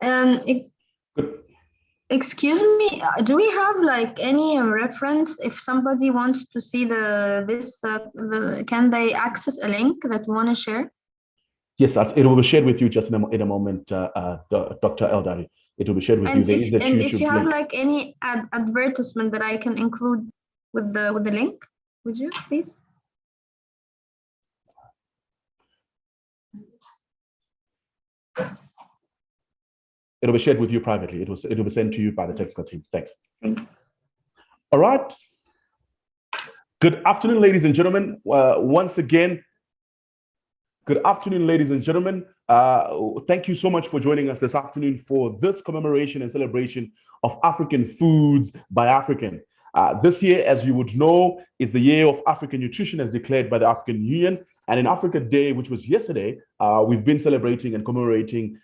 Um, Good. excuse me, do we have like any reference if somebody wants to see can they access a link that we want to share? Yes, it will be shared with you just in a moment, Dr. Eldari. It will be shared with you. And There is a if you YouTube have link. like any advertisement that I can include with the link, would you please? It'll be shared with you privately. It will be sent to you by the technical team. Thanks. Thank you. All right. Good afternoon, ladies and gentlemen. Once again, good afternoon, ladies and gentlemen. Thank you so much for joining us this afternoon for this commemoration and celebration of African foods by African. This year, as you would know, is the year of African nutrition as declared by the African Union. And in Africa Day, which was yesterday, we've been celebrating and commemorating,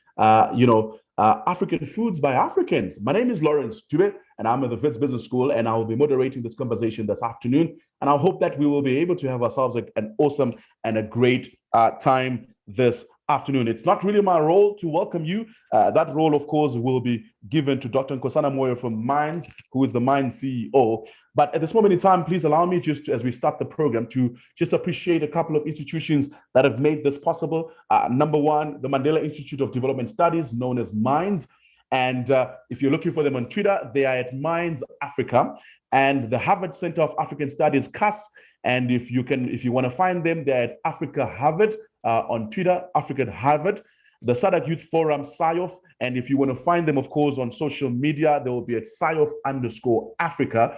African foods by Africans. My name is Lawrence Dube, and I'm at the Wits Business School, and I will be moderating this conversation this afternoon. And I hope that we will be able to have ourselves an awesome and a great time this afternoon. It's not really my role to welcome you. That role, of course, will be given to Dr. Nkosana Moyo from Minds, who is the Minds CEO. But at this moment in time, please allow me just as we start the program to just appreciate a couple of institutions that have made this possible. Number one, the Mandela Institute of Development Studies, known as Minds. And if you're looking for them on Twitter, they are at Minds Africa, and the Harvard Center of African Studies, CAS. And if you want to find them, they're at Africa Harvard on Twitter, Africa Harvard. The SADC Youth Forum, SIOF. And if you want to find them, of course, on social media, they will be at SIOF_Africa.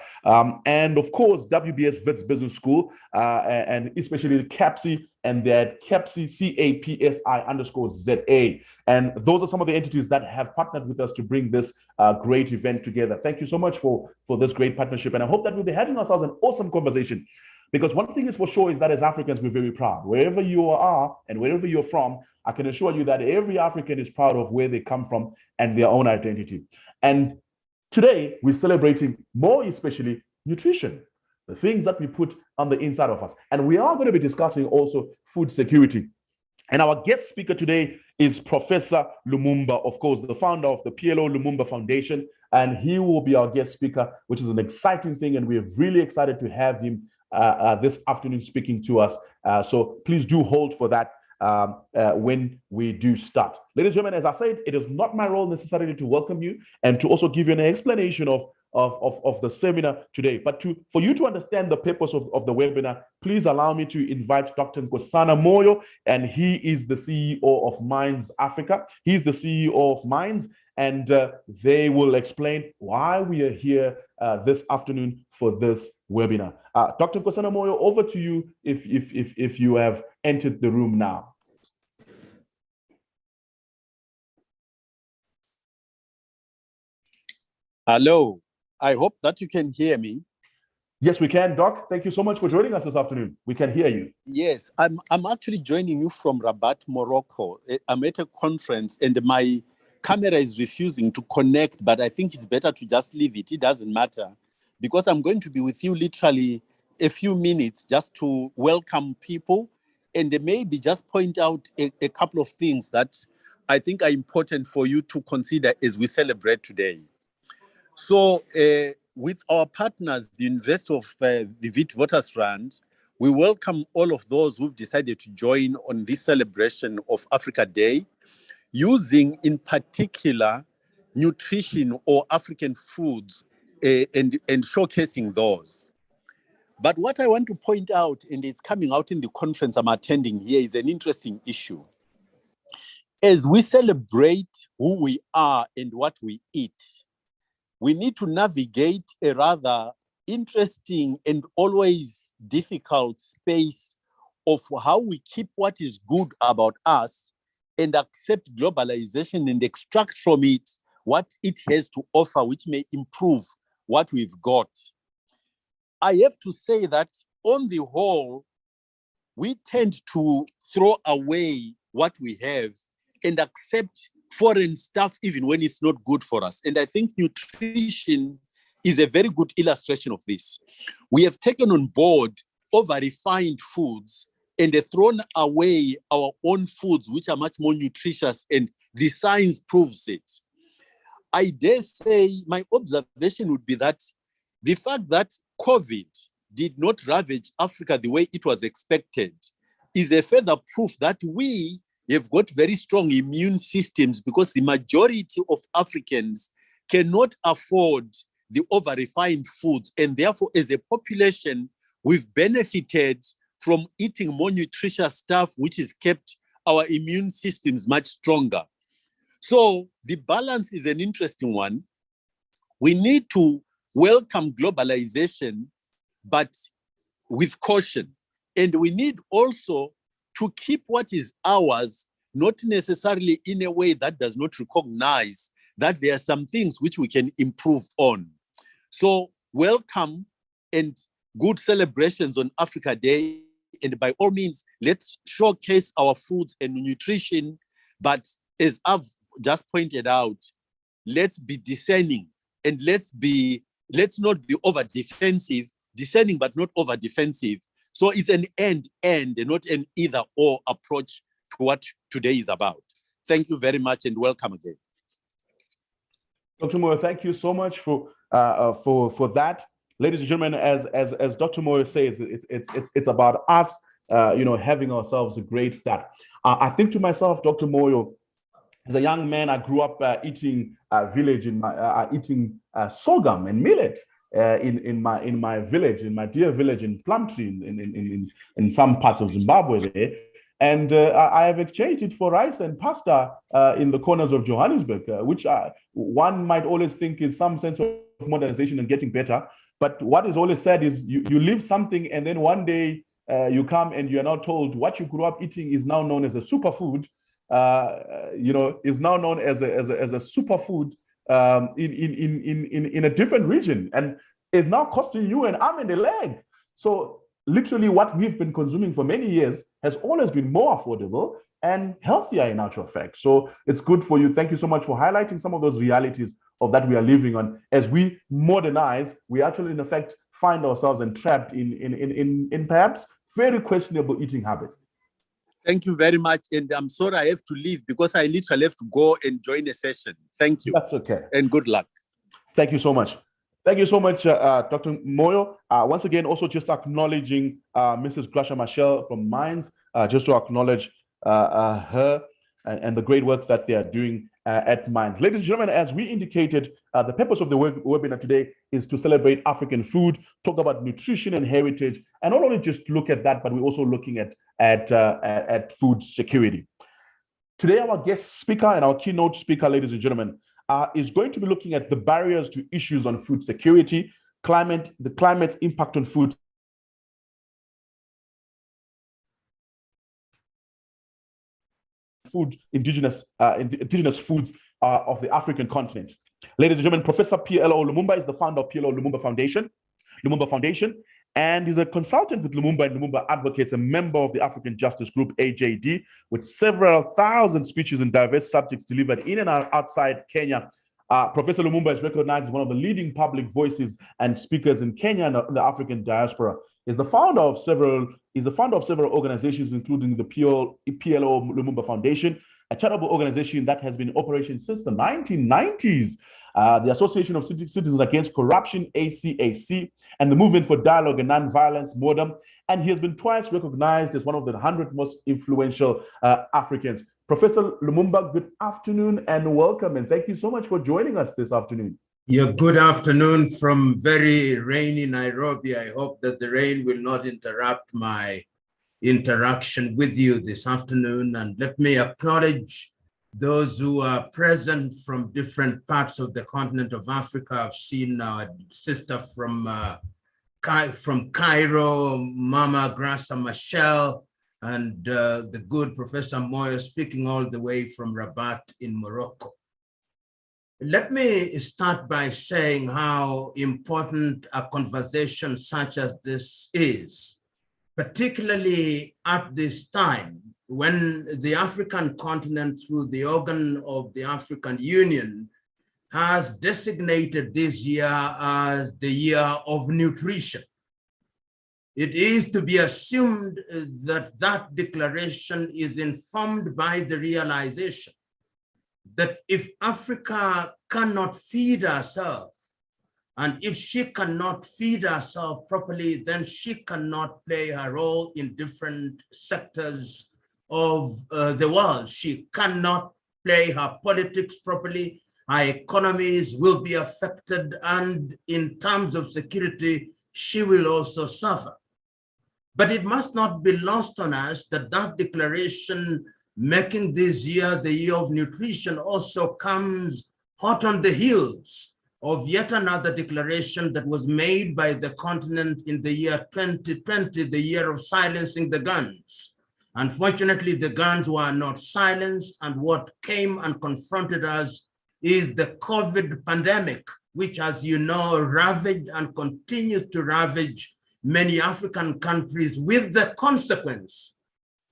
And of course, WBS Wits Business School, and especially the CAPSI, and they're at CAPSI, CAPSI_ZA. And those are some of the entities that have partnered with us to bring this great event together. Thank you so much for this great partnership. And I hope that we'll be having ourselves an awesome conversation. Because one thing is for sure is that as Africans, we're very proud. Wherever you are and wherever you're from, I can assure you that every African is proud of where they come from and their own identity. And today, we're celebrating more especially nutrition, the things that we put on the inside of us. And we are going to be discussing also food security. And our guest speaker today is Professor Lumumba, of course, the founder of the PLO Lumumba Foundation. And he will be our guest speaker, which is an exciting thing. And we're really excited to have him this afternoon speaking to us. So please do hold for that when we do start. Ladies and gentlemen, as I said, it is not my role necessarily to welcome you and to also give you an explanation of the seminar today. But for you to understand the purpose of the webinar, please allow me to invite Dr. Nkosana Moyo, and he is the CEO of Minds Africa. He's the CEO of Minds, and they will explain why we are here this afternoon for this webinar. Dr. Nkosana Moyo, over to you if you have entered the room now. Hello, I hope that you can hear me. Yes, we can, Doc. Thank you so much for joining us this afternoon. We can hear you. Yes, I'm actually joining you from Rabat, Morocco. I'm at a conference and my camera is refusing to connect, but I think it's better to just leave it. It doesn't matter because I'm going to be with you literally a few minutes just to welcome people and maybe just point out a couple of things that I think are important for you to consider as we celebrate today. So with our partners, the University of the Witwatersrand, we welcome all of those who've decided to join on this celebration of Africa Day, using in particular nutrition or African foods and showcasing those. But what I want to point out, and it's coming out in the conference I'm attending here, is an interesting issue. As we celebrate who we are and what we eat, we need to navigate a rather interesting and always difficult space of how we keep what is good about us and accept globalization and extract from it what it has to offer, which may improve what we've got. I have to say that on the whole, we tend to throw away what we have and accept foreign stuff even when it's not good for us. And I think nutrition is a very good illustration of this. We have taken on board over-refined foods and have thrown away our own foods, which are much more nutritious, and the science proves it. I dare say my observation would be that the fact that COVID did not ravage Africa the way it was expected is a further proof that we have got very strong immune systems, because the majority of Africans cannot afford the over-refined foods. And therefore, as a population, we've benefited from eating more nutritious stuff, which has kept our immune systems much stronger. So the balance is an interesting one. We need to welcome globalization, but with caution. And we need also to keep what is ours, not necessarily in a way that does not recognize that there are some things which we can improve on. So welcome and good celebrations on Africa Day. And by all means, let's showcase our foods and nutrition. But as I've just pointed out, let's be discerning, and let's not be over defensive, discerning but not over defensive. So it's an and not an either or approach to what today is about. Thank you very much and welcome again. Dr. Moyo, thank you so much for that. Ladies and gentlemen, as Dr. Moyo says, it's about us, having ourselves a great start. I think to myself, Dr. Moyo, as a young man, I grew up eating sorghum and millet in my village, in my dear village in Plumtree, in some parts of Zimbabwe there. And I have exchanged it for rice and pasta in the corners of Johannesburg, which one might always think is some sense of modernization and getting better. But what is always said is you leave something, and then one day you come and you are now told what you grew up eating is now known as a superfood. Is now known as a superfood in a different region, and is now costing you an arm and a leg. So literally what we've been consuming for many years has always been more affordable and healthier in actual fact. So it's good for you. Thank you so much for highlighting some of those realities of that we are living on. As we modernize, we actually in effect find ourselves entrapped in perhaps very questionable eating habits. Thank you very much. And I'm sorry I have to leave because I literally have to go and join a session. Thank you. That's okay. And good luck. Thank you so much. Thank you so much, Dr. Moyo. Once again, also just acknowledging Mrs. Grasha Michelle from Mines, just to acknowledge her and the great work that they are doing at Mines. Ladies and gentlemen, as we indicated, the purpose of the webinar today is to celebrate African food, talk about nutrition and heritage, and not only just look at that, but we're also looking at food security. Today, our guest speaker and our keynote speaker, ladies and gentlemen, is going to be looking at the barriers to issues on food security, the climate's impact on food indigenous foods of the African continent. Ladies and gentlemen, Professor PLO Lumumba is the founder of PLO Lumumba Foundation, and is a consultant with Lumumba and Lumumba Advocates, a member of the African Justice Group, AJD, with several thousand speeches in diverse subjects delivered in and outside Kenya. Professor Lumumba is recognized as one of the leading public voices and speakers in Kenya and the African diaspora. He's the founder of several organizations, including the PLO Lumumba Foundation, a charitable organization that has been in operation since the 1990s. The Association of Citizens Against Corruption, ACAC, and the Movement for Dialogue and Nonviolence, MODEM. And he has been twice recognized as one of the 100 most influential Africans. Professor Lumumba, good afternoon and welcome. And thank you so much for joining us this afternoon. Yeah, good afternoon from very rainy Nairobi. I hope that the rain will not interrupt my interaction with you this afternoon. And let me acknowledge those who are present from different parts of the continent of Africa. I've seen our sister from Cairo, Mama Grasa Michelle, and the good Professor Moyo speaking all the way from Rabat in Morocco. Let me start by saying how important a conversation such as this is, particularly at this time when the African continent, through the organ of the African Union, has designated this year as the year of nutrition. It is to be assumed that that declaration is informed by the realization that if Africa cannot feed herself, and if she cannot feed herself properly, then she cannot play her role in different sectors of the world. She cannot play her politics properly. Our economies will be affected, and in terms of security, she will also suffer. But it must not be lost on us that that declaration making this year the year of nutrition also comes hot on the heels of yet another declaration that was made by the continent in the year 2020, the year of silencing the guns. Unfortunately, the guns were not silenced, and what came and confronted us is the COVID pandemic, which, as you know, ravaged and continues to ravage many African countries, with the consequence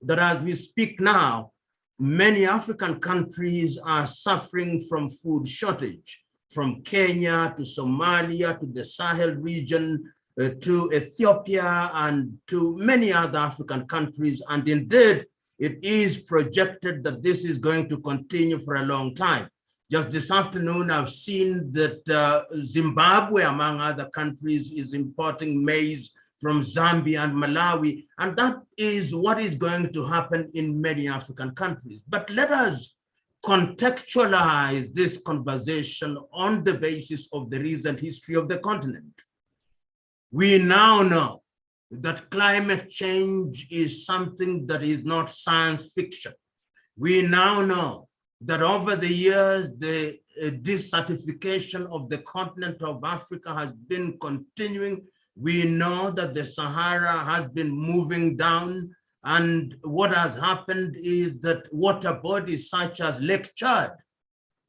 that as we speak now, many African countries are suffering from food shortage, from Kenya to Somalia to the Sahel region to Ethiopia and to many other African countries. And indeed, it is projected that this is going to continue for a long time. Just this afternoon, I've seen that Zimbabwe, among other countries, is importing maize from Zambia and Malawi, and that is what is going to happen in many African countries. But let us contextualize this conversation on the basis of the recent history of the continent. We now know that climate change is something that is not science fiction. We now know that over the years, the desertification of the continent of Africa has been continuing. We know that the Sahara has been moving down, and what has happened is that water bodies such as Lake Chad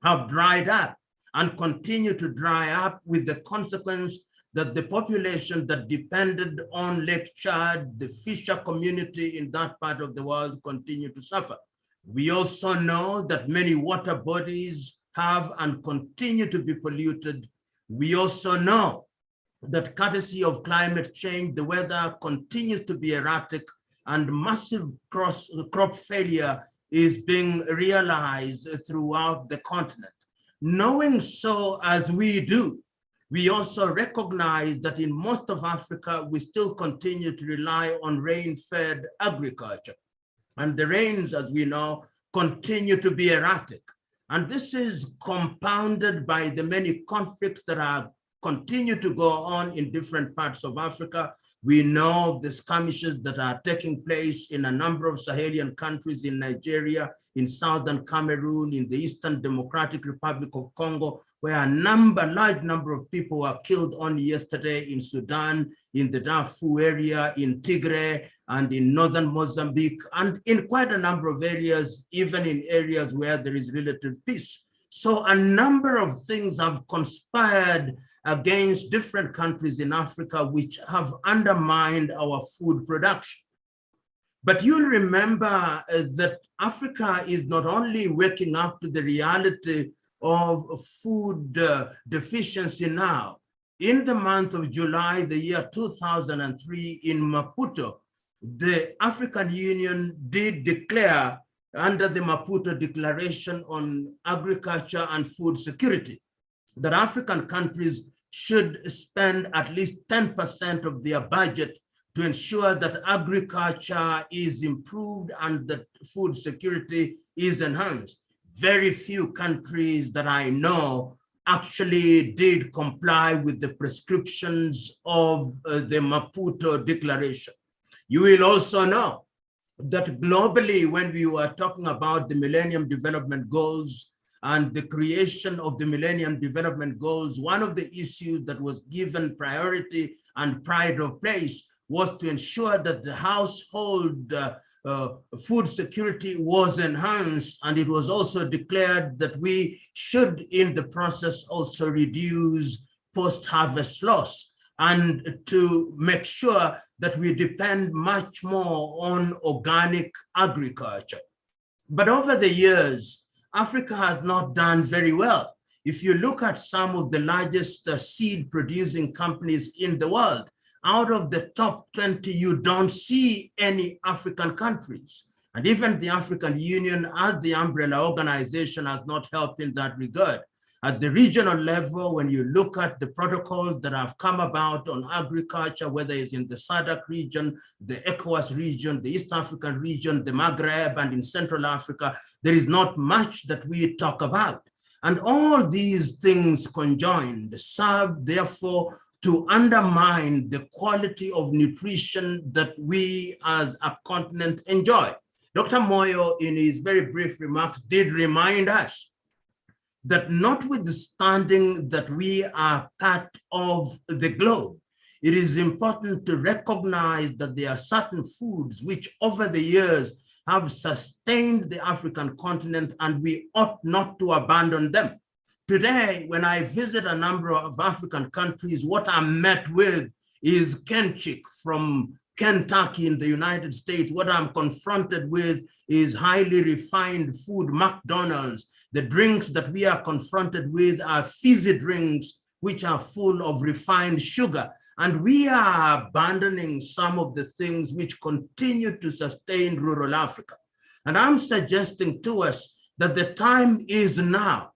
have dried up and continue to dry up, with the consequence that the population that depended on Lake Chad, the fisher community in that part of the world, continue to suffer. We also know that many water bodies have and continue to be polluted. We also know that courtesy of climate change, the weather continues to be erratic, and massive crop failure is being realized throughout the continent. Knowing so as we do, we also recognize that in most of Africa, we still continue to rely on rain-fed agriculture. And the rains, as we know, continue to be erratic. And this is compounded by the many conflicts that continue to go on in different parts of Africa. We know the skirmishes that are taking place in a number of Sahelian countries, in Nigeria, in Southern Cameroon, in the Eastern Democratic Republic of Congo, where a large number of people were killed only yesterday, in Sudan, in the Darfur area, in Tigray, and in northern Mozambique, and in quite a number of areas, even in areas where there is relative peace. So a number of things have conspired against different countries in Africa, which have undermined our food production. But you'll remember that Africa is not only waking up to the reality of food deficiency now. In the month of July, the year 2003, in Maputo, the African Union did declare, under the Maputo Declaration on Agriculture and Food Security, that African countries should spend at least 10% of their budget to ensure that agriculture is improved and that food security is enhanced. Very few countries that I know actually did comply with the prescriptions of the Maputo Declaration. You will also know that globally, when we were talking about the Millennium Development Goals and the creation of the Millennium Development Goals, one of the issues that was given priority and pride of place was to ensure that the household food security was enhanced, and it was also declared that we should, in the process, also reduce post-harvest loss, and to make sure that we depend much more on organic agriculture. But over the years, Africa has not done very well. If you look at some of the largest seed producing companies in the world, out of the top 20, you don't see any African countries. And even the African Union as the umbrella organization has not helped in that regard. At the regional level, when you look at the protocols that have come about on agriculture, whether it's in the SADC region, the ECOWAS region, the East African region, the Maghreb, and in Central Africa, there is not much that we talk about. And all these things conjoined serve, therefore, to undermine the quality of nutrition that we as a continent enjoy. Dr. Moyo, in his very brief remarks, did remind us that notwithstanding that we are part of the globe, it is important to recognize that there are certain foods which over the years have sustained the African continent, and we ought not to abandon them. Today, when I visit a number of African countries, what I'm met with is kenchik from Kentucky in the United States. What I'm confronted with is highly refined food, McDonald's. The drinks that we are confronted with are fizzy drinks, which are full of refined sugar. And we are abandoning some of the things which continue to sustain rural Africa. And I'm suggesting to us that the time is now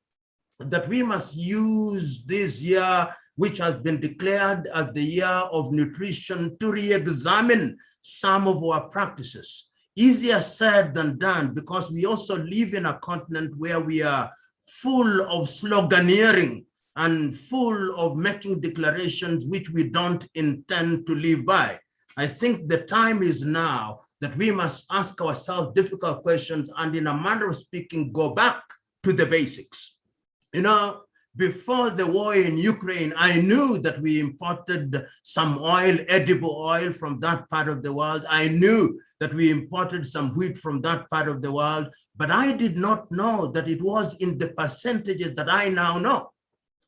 that we must use this year, which has been declared as the year of nutrition, to re-examine some of our practices. Easier said than done, because we also live in a continent where we are full of sloganeering and full of making declarations which we don't intend to live by. I think the time is now that we must ask ourselves difficult questions and, in a manner of speaking, go back to the basics. You know, before the war in Ukraine, I knew that we imported some oil, edible oil, from that part of the world. I knew that we imported some wheat from that part of the world, but I did not know that it was in the percentages that I now know.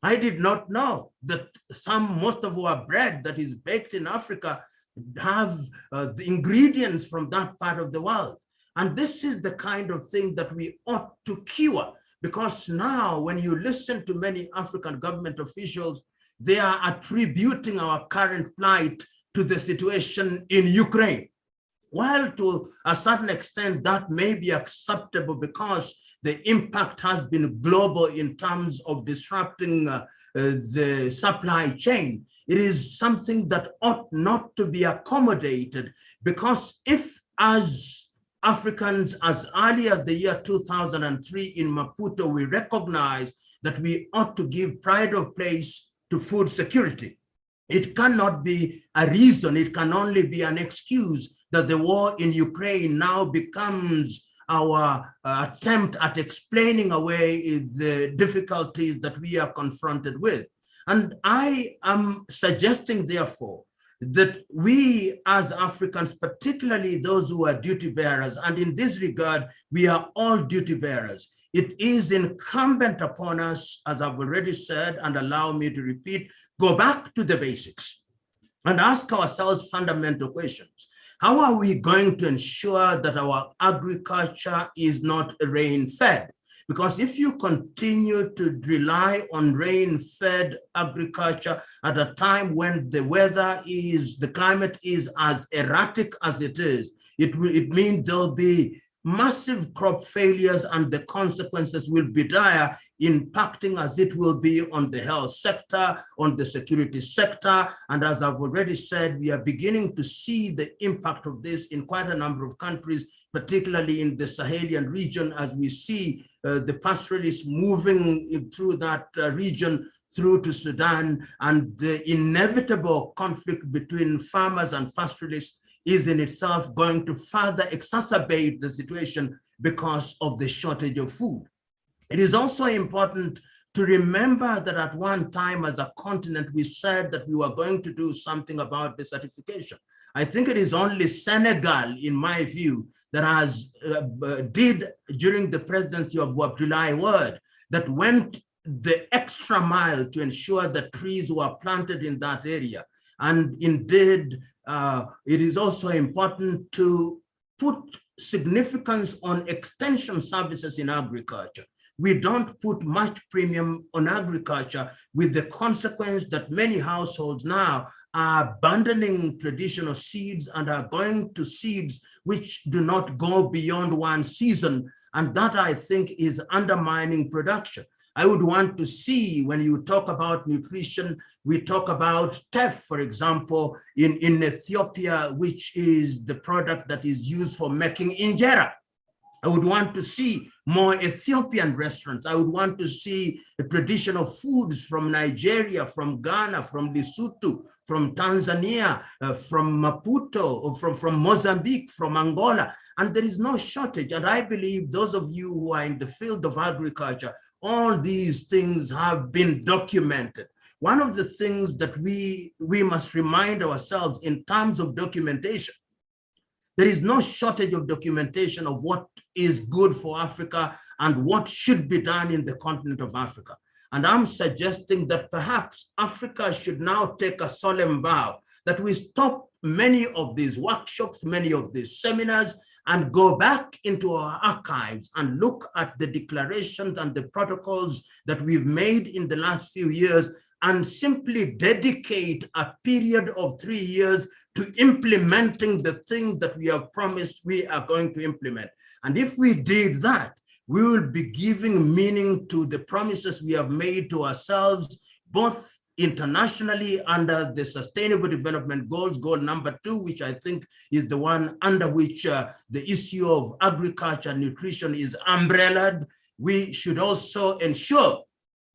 I did not know that most of our bread that is baked in Africa have the ingredients from that part of the world. And this is the kind of thing that we ought to cure. Because now, when you listen to many African government officials, they are attributing our current plight to the situation in Ukraine. While to a certain extent that may be acceptable because the impact has been global in terms of disrupting the supply chain, it is something that ought not to be accommodated, because if, as Africans, as early as the year 2003 in Maputo, we recognize that we ought to give pride of place to food security. It cannot be a reason, it can only be an excuse that the war in Ukraine now becomes our attempt at explaining away the difficulties that we are confronted with. And I am suggesting, therefore, that we as Africans, particularly those who are duty bearers, and in this regard, we are all duty bearers, it is incumbent upon us, as I've already said, and allow me to repeat, go back to the basics and ask ourselves fundamental questions. How are we going to ensure that our agriculture is not rain-fed? Because if you continue to rely on rain-fed agriculture at a time when the climate is as erratic as it is, it means there'll be massive crop failures, and the consequences will be dire, impacting as it will be on the health sector, on the security sector. And as I've already said, we are beginning to see the impact of this in quite a number of countries, particularly in the Sahelian region, as we see the pastoralists moving through that region through to Sudan, and the inevitable conflict between farmers and pastoralists is in itself going to further exacerbate the situation because of the shortage of food. It is also important to remember that at one time as a continent, we said that we were going to do something about desertification. I think it is only Senegal, in my view, that has did during the presidency of Abdoulaye Wade, that went the extra mile to ensure that trees were planted in that area. And indeed, it is also important to put significance on extension services in agriculture. we don't put much premium on agriculture, with the consequence that many households now are abandoning traditional seeds and are going to seeds which do not go beyond one season. And that, I think, is undermining production. I would want to see, when you talk about nutrition, we talk about teff, for example, in Ethiopia, which is the product that is used for making injera. I would want to see more Ethiopian restaurants. I would want to see the traditional foods from Nigeria, from Ghana, from Lesotho, from Tanzania, from Maputo, or from Mozambique, from Angola. And there is no shortage. And I believe those of you who are in the field of agriculture, all these things have been documented. One of the things that we must remind ourselves in terms of documentation, there is no shortage of documentation of what is good for Africa and what should be done in the continent of Africa. And I'm suggesting that perhaps Africa should now take a solemn vow that we stop many of these workshops, many of these seminars, and go back into our archives and look at the declarations and the protocols that we've made in the last few years, and simply dedicate a period of 3 years to implementing the things that we have promised we are going to implement. And if we did that, we will be giving meaning to the promises we have made to ourselves, both internationally under the Sustainable Development Goals, goal number 2, which I think is the one under which the issue of agriculture and nutrition is umbrellaed. We should also ensure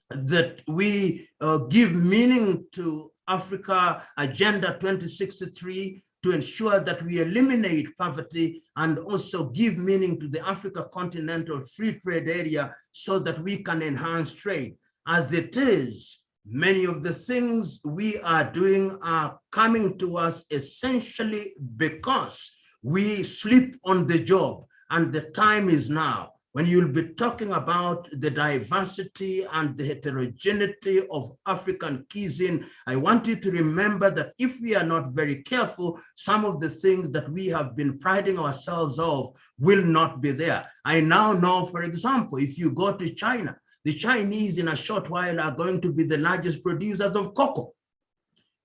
that we give meaning to Africa Agenda 2063 to ensure that we eliminate poverty, and also give meaning to the Africa Continental Free Trade Area so that we can enhance trade. As it is, many of the things we are doing are coming to us essentially because we sleep on the job, and the time is now. When you'll be talking about the diversity and the heterogeneity of African cuisine, I want you to remember that if we are not very careful, some of the things that we have been priding ourselves of will not be there. I now know, for example, if you go to China, the Chinese in a short while are going to be the largest producers of cocoa.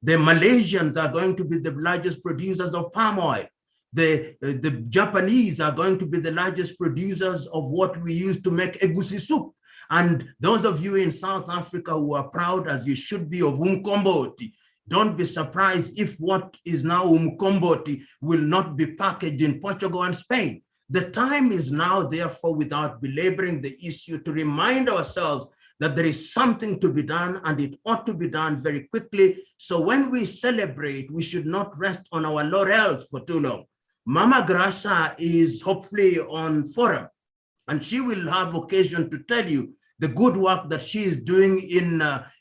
The Malaysians are going to be the largest producers of palm oil. The Japanese are going to be the largest producers of what we use to make egusi soup. And those of you in South Africa who are proud, as you should be, of umkomboti, don't be surprised if what is now umkomboti will not be packaged in Portugal and Spain. The time is now, therefore, without belaboring the issue, to remind ourselves that there is something to be done, and it ought to be done very quickly. So when we celebrate, we should not rest on our laurels for too long. Mama Graça is hopefully on forum, and she will have occasion to tell you the good work that she is doing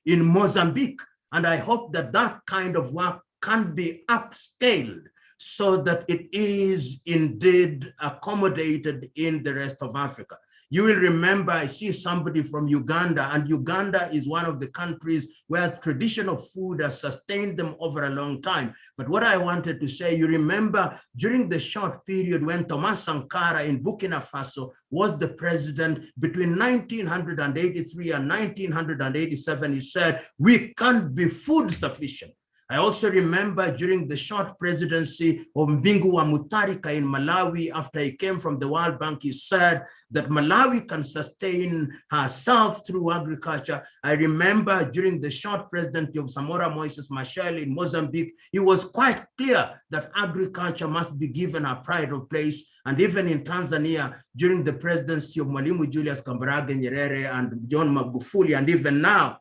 in Mozambique. And I hope that that kind of work can be upscaled so that it is indeed accommodated in the rest of Africa. You will remember, I see somebody from Uganda, and Uganda is one of the countries where traditional food has sustained them over a long time. But what I wanted to say, you remember during the short period when Thomas Sankara in Burkina Faso was the president between 1983 and 1987, he said, we can't be food sufficient. I also remember during the short presidency of Mbingu wa Mutharika in Malawi, after he came from the World Bank, he said that Malawi can sustain herself through agriculture. I remember during the short presidency of Samora Moises Machel in Mozambique, it was quite clear that agriculture must be given a pride of place. And even in Tanzania, during the presidency of Mwalimu Julius Kambarage Nyerere and John Magufuli, and even now,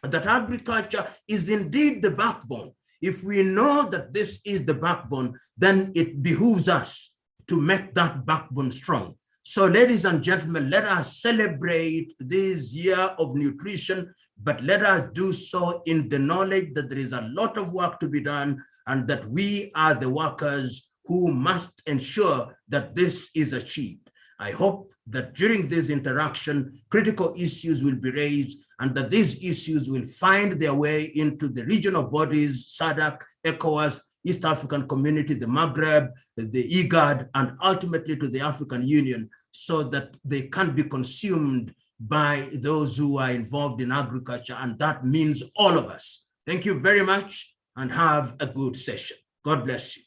that agriculture is indeed the backbone. If we know that this is the backbone, then it behooves us to make that backbone strong. So ladies and gentlemen, let us celebrate this year of nutrition, but let us do so in the knowledge that there is a lot of work to be done, and that we are the workers who must ensure that this is achieved. I hope that during this interaction, critical issues will be raised, and that these issues will find their way into the regional bodies, SADC, ECOWAS, East African Community, the Maghreb, the IGAD, and ultimately to the African Union, so that they can be consumed by those who are involved in agriculture, and that means all of us. Thank you very much and have a good session. God bless you.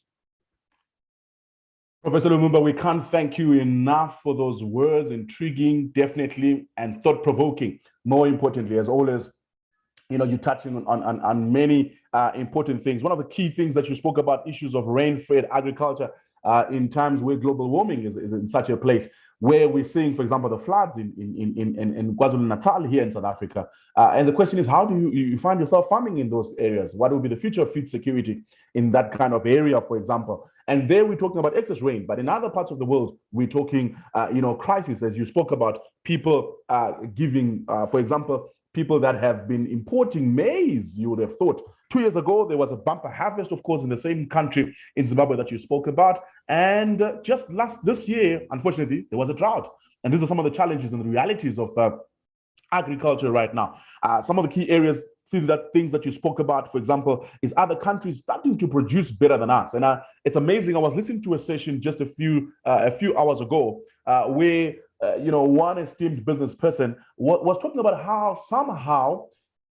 Professor Lumumba, we can't thank you enough for those words, intriguing, definitely, and thought-provoking. More importantly, as always, you're touching on many important things. One of the key things that you spoke about, issues of rain-fed agriculture in times where global warming is in such a place, where we're seeing, for example, the floods in KwaZulu-Natal here in South Africa. And the question is, how do you find yourself farming in those areas? What will be the future of food security in that kind of area, for example? And there we're talking about excess rain, but in other parts of the world, we're talking, crisis, as you spoke about, people giving, for example, people that have been importing maize. You would have thought 2 years ago, there was a bumper harvest, of course, in the same country in Zimbabwe that you spoke about. And just this year, unfortunately, there was a drought. And these are some of the challenges and the realities of agriculture right now. Some of the key areas, things that you spoke about, for example, is other countries starting to produce better than us. And it's amazing. I was listening to a session just a few hours ago where one esteemed business person was talking about how somehow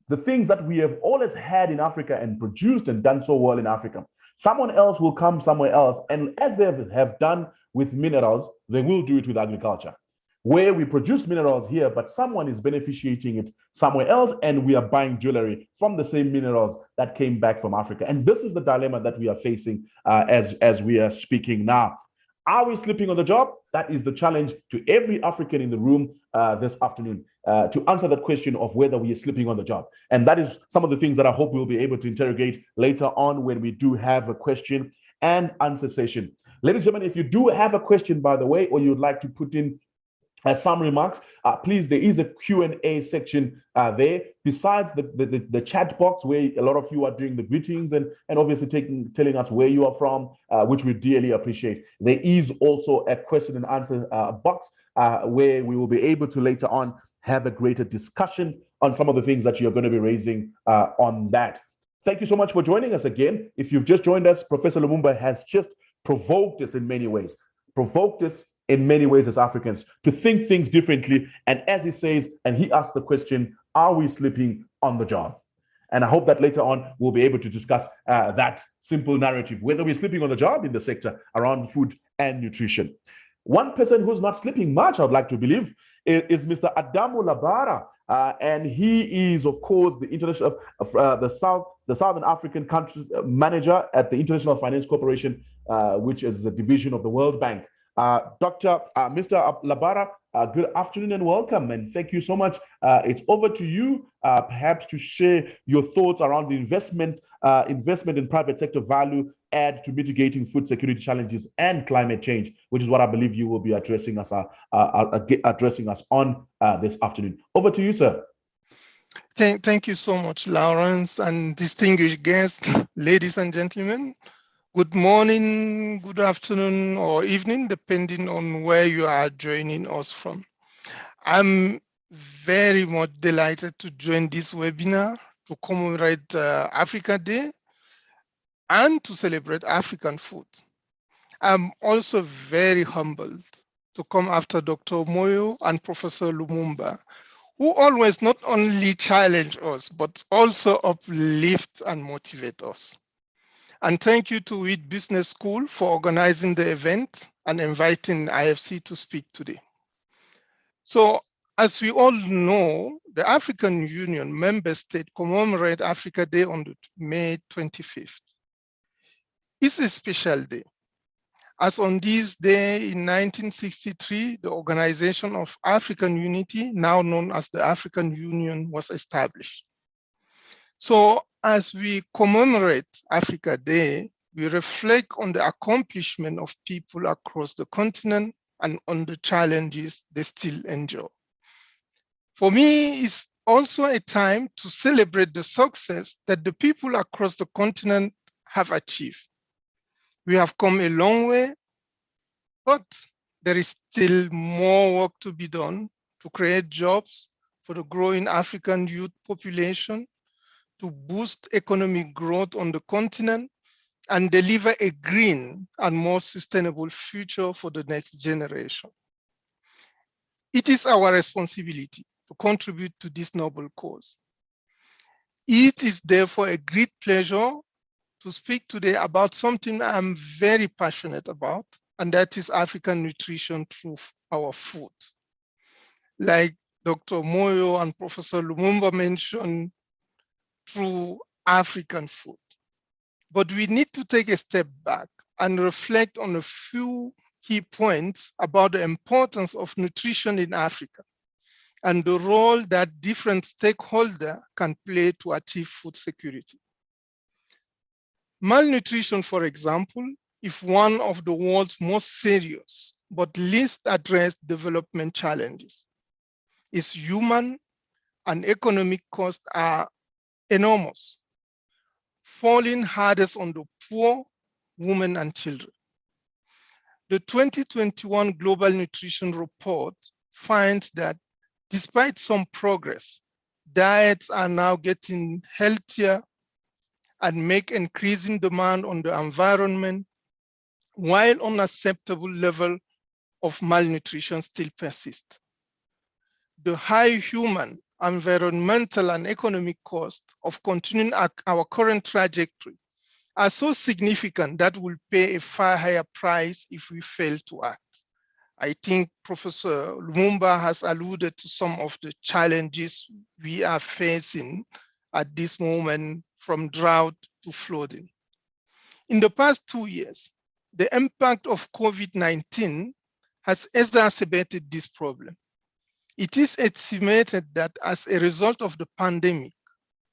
the things that we have always had in Africa and produced and done so well in Africa, someone else will come somewhere else, and as they have done with minerals, they will do it with agriculture, where we produce minerals here, but someone is beneficiating it somewhere else, and we are buying jewelry from the same minerals that came back from Africa. And this is the dilemma that we are facing as we are speaking now. Are we sleeping on the job? That is the challenge to every African in the room this afternoon, to answer that question of whether we are sleeping on the job. And that is some of the things that I hope we'll be able to interrogate later on when we do have a question and answer session. Ladies and gentlemen, if you do have a question, by the way, or you'd like to put in some remarks, please, there is a Q&A section there, besides the chat box where a lot of you are doing the greetings and obviously telling us where you are from, which we dearly appreciate. There is also a question and answer box where we will be able to later on have a greater discussion on some of the things that you're going to be raising on that. Thank you so much for joining us again. If you've just joined us, Professor Lumumba has just provoked us in many ways, as Africans to think things differently. And as he says, and he asks the question, are we sleeping on the job? And I hope that later on we'll be able to discuss that simple narrative, whether we're sleeping on the job in the sector around food and nutrition. One person who's not sleeping much, I'd like to believe, is Mr. Adamu Labara. And he is, of course, the international the Southern African country manager at the International Finance Corporation, which is a division of the World Bank. Mr. Labara, good afternoon and welcome, and thank you so much. It's over to you, perhaps to share your thoughts around the investment in private sector value add to mitigating food security challenges and climate change, which is what I believe you will be addressing us on this afternoon. Over to you, sir. Thank you so much, Lawrence, and distinguished guests, ladies and gentlemen. Good morning, good afternoon, or evening, depending on where you are joining us from. I'm very much delighted to join this webinar to commemorate Africa Day and to celebrate African food. I'm also very humbled to come after Dr. Moyo and Professor Lumumba, who always not only challenge us, but also uplift and motivate us. And thank you to WIT Business School for organizing the event and inviting IFC to speak today. So, as we all know, the African Union member state commemorate Africa Day on May 25th. It's a special day, as on this day in 1963, the Organization of African Unity, now known as the African Union, was established. So as we commemorate Africa Day, we reflect on the accomplishment of people across the continent and on the challenges they still endure. For me, it's also a time to celebrate the success that the people across the continent have achieved. We have come a long way, but there is still more work to be done to create jobs for the growing African youth population, to boost economic growth on the continent, and deliver a green and more sustainable future for the next generation. It is our responsibility to contribute to this noble cause. It is therefore a great pleasure to speak today about something I'm very passionate about, and that is African nutrition through our food. Like Dr. Moyo and Professor Lumumba mentioned, through African food. But we need to take a step back and reflect on a few key points about the importance of nutrition in Africa and the role that different stakeholders can play to achieve food security. Malnutrition, for example, is one of the world's most serious but least addressed development challenges. Its human and economic costs are enormous, falling hardest on the poor, women, and children. The 2021 Global Nutrition Report finds that despite some progress, diets are now getting healthier and make increasing demand on the environment, while unacceptable level of malnutrition still persist. The high human, environmental, and economic cost of continuing our current trajectory are so significant that we'll pay a far higher price if we fail to act. I think Professor Lumumba has alluded to some of the challenges we are facing at this moment, from drought to flooding. In the past 2 years, the impact of COVID-19 has exacerbated this problem. It is estimated that as a result of the pandemic,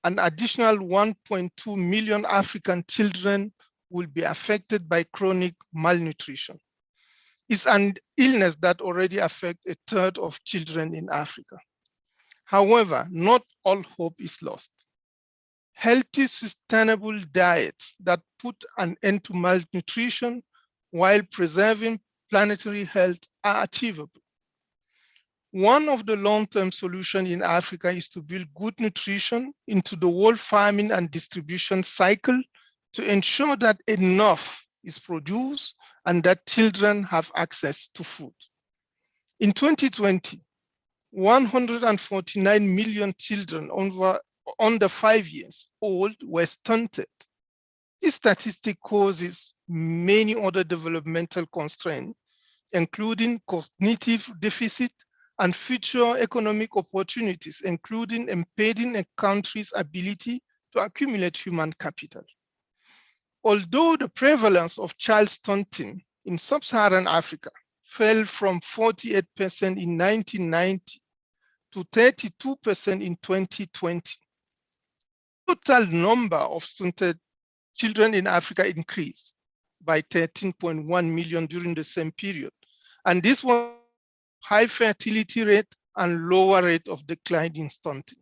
an additional 1.2 million African children will be affected by chronic malnutrition. It's an illness that already affects a third of children in Africa. However, not all hope is lost. Healthy, sustainable diets that put an end to malnutrition while preserving planetary health are achievable. One of the long-term solutions in Africa is to build good nutrition into the whole farming and distribution cycle to ensure that enough is produced and that children have access to food. In 2020, 149 million children under 5 years old were stunted. This statistic causes many other developmental constraints, including cognitive deficit and future economic opportunities, including impeding a country's ability to accumulate human capital. Although the prevalence of child stunting in sub-Saharan Africa fell from 48% in 1990 to 32% in 2020, total number of stunted children in Africa increased by 13.1 million during the same period. And this was high fertility rate and lower rate of decline in stunting.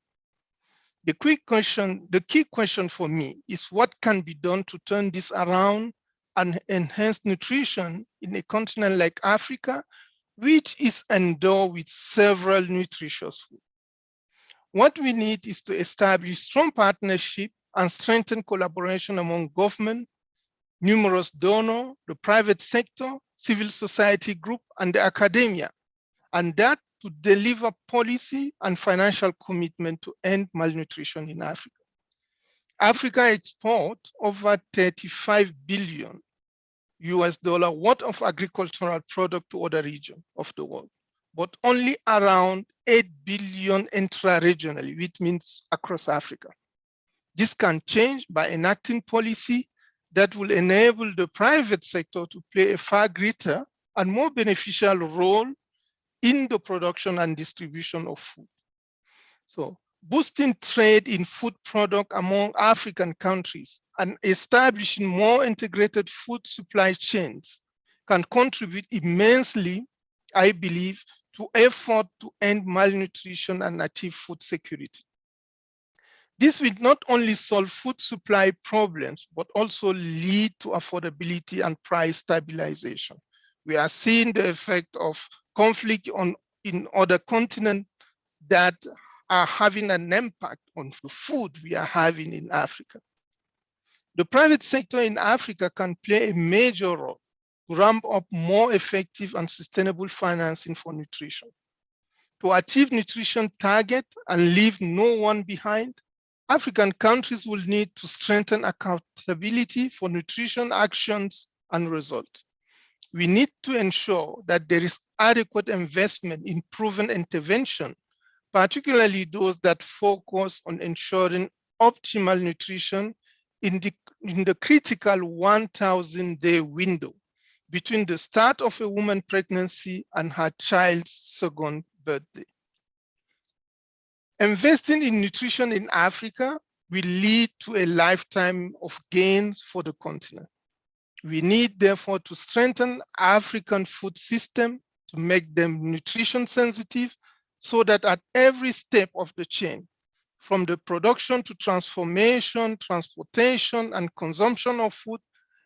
The key question for me is what can be done to turn this around and enhance nutrition in a continent like Africa, which is endowed with several nutritious foods. What we need is to establish strong partnership and strengthen collaboration among government, numerous donors, the private sector, civil society group, and the academia, and that to deliver policy and financial commitment to end malnutrition in Africa. Africa exports over 35 billion US dollar worth of agricultural product to other regions of the world, but only around 8 billion intra-regionally, which means across Africa. This can change by enacting policy that will enable the private sector to play a far greater and more beneficial role in the production and distribution of food. So boosting trade in food product among African countries and establishing more integrated food supply chains can contribute immensely, I believe, to effort to end malnutrition and achieve food security. This will not only solve food supply problems, but also lead to affordability and price stabilization. We are seeing the effect of conflict in other continents that are having an impact on the food we are having in Africa. The private sector in Africa can play a major role to ramp up more effective and sustainable financing for nutrition. To achieve nutrition target and leave no one behind, African countries will need to strengthen accountability for nutrition actions and results. We need to ensure that there is adequate investment in proven intervention, particularly those that focus on ensuring optimal nutrition in the critical 1,000-day window between the start of a woman's pregnancy and her child's second birthday. Investing in nutrition in Africa will lead to a lifetime of gains for the continent. We need, therefore, to strengthen African food system to make them nutrition sensitive so that at every step of the chain, from the production to transformation, transportation, and consumption of food,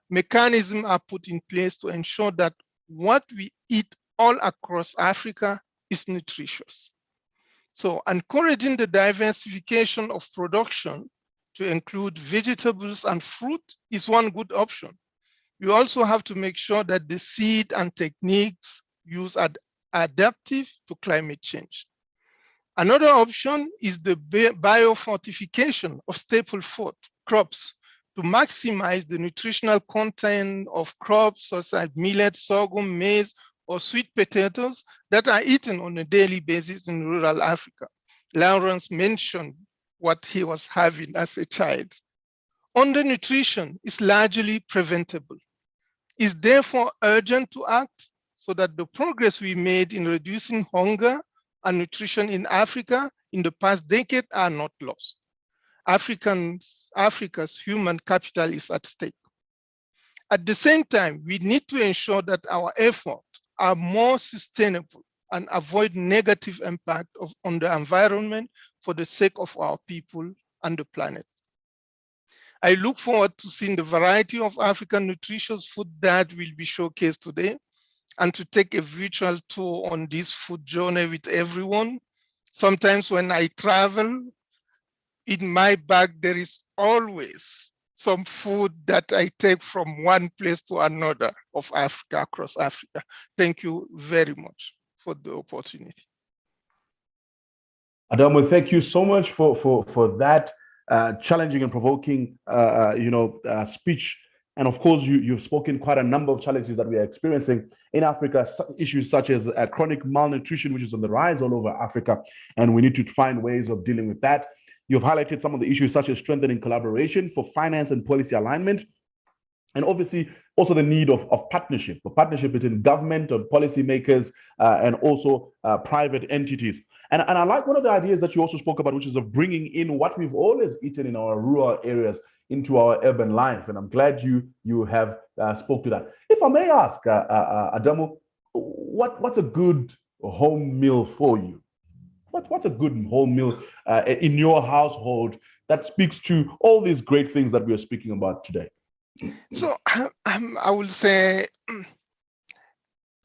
mechanisms are put in place to ensure that what we eat all across Africa is nutritious. So encouraging the diversification of production to include vegetables and fruit is one good option. We also have to make sure that the seed and techniques used are adaptive to climate change. Another option is the biofortification of staple food crops to maximize the nutritional content of crops such as millet, sorghum, maize, or sweet potatoes that are eaten on a daily basis in rural Africa. Lawrence mentioned what he was having as a child. Undernutrition is largely preventable. It's therefore urgent to act so that the progress we made in reducing hunger and nutrition in Africa in the past decade are not lost. Africa's human capital is at stake. At the same time, we need to ensure that our efforts are more sustainable and avoid negative impact on the environment for the sake of our people and the planet. I look forward to seeing the variety of African nutritious food that will be showcased today and to take a virtual tour on this food journey with everyone. Sometimes when I travel, in my bag, there is always some food that I take from one place to another of Africa, across Africa. Thank you very much for the opportunity. Adamo, thank you so much for that challenging and provoking, speech. And of course, you've spoken quite a number of challenges that we are experiencing in Africa, issues such as chronic malnutrition, which is on the rise all over Africa, and we need to find ways of dealing with that. You've highlighted some of the issues such as strengthening collaboration for finance and policy alignment, and obviously also the need of partnership between government and policymakers and also private entities. And I like one of the ideas that you also spoke about, which is of bringing in what we've always eaten in our rural areas into our urban life. And I'm glad you have spoke to that. If I may ask, Adamo, what's a good home meal for you? What's a good home meal in your household that speaks to all these great things that we are speaking about today? So I will say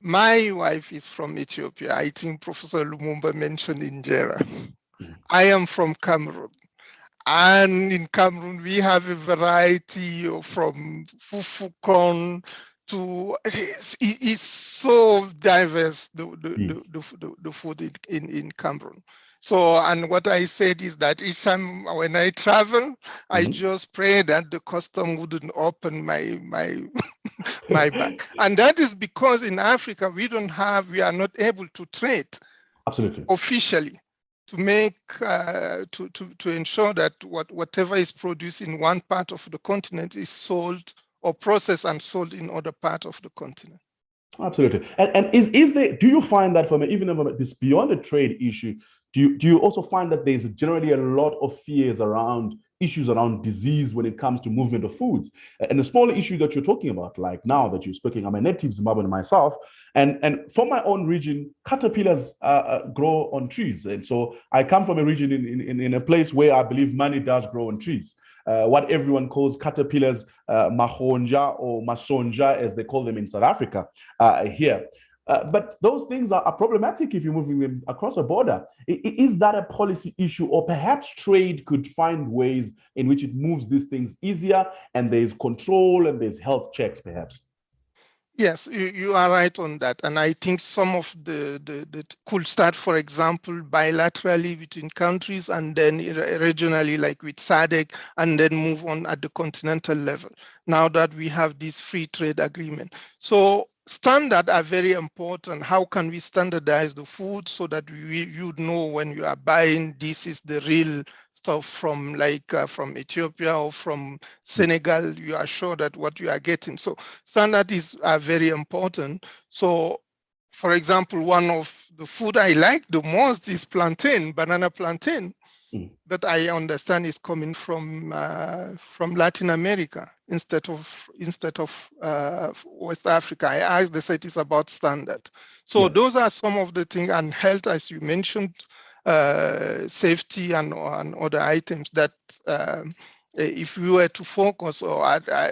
my wife is from Ethiopia. I think Professor Lumumba mentioned Injera. I am from Cameroon. And in Cameroon, we have a variety from fufu corn to, it's so diverse, the food in Cameroon. So, and what I said is that each time when I travel, I just pray that the custom wouldn't open my bag. And that is because in Africa, we are not able to trade officially to make, to ensure that whatever is produced in one part of the continent is sold or processed and sold in other part of the continent. Absolutely. And is there, do you find that even this beyond the trade issue, do you also find that there's generally a lot of fears around issues around disease when it comes to movement of foods? And the smaller issue that you're talking about, like now that you're speaking, I'm a native Zimbabwean myself, and from my own region, caterpillars grow on trees. And so I come from a region in a place where I believe money does grow on trees. What everyone calls caterpillars, mahonja or masonja, as they call them in South Africa here. But those things are problematic if you're moving them across a border. Is that a policy issue, or perhaps trade could find ways in which it moves these things easier and there's control and there's health checks, perhaps? Yes, you are right on that. And I think some of the could start, for example, bilaterally between countries and then regionally, like with SADC, and then move on at the continental level, now that we have this free trade agreement. So standards are very important. How can we standardize the food so that you know when you are buying, this is the real stuff from from Ethiopia or from Senegal, you are sure that what you are getting. So standards are very important. So for example, one of the food I like the most is plantain, banana plantain, that I understand is coming from Latin America instead of West Africa. I asked, they said it's about standard. So those are some of the things, and health, as you mentioned, safety and other items that if we were to focus or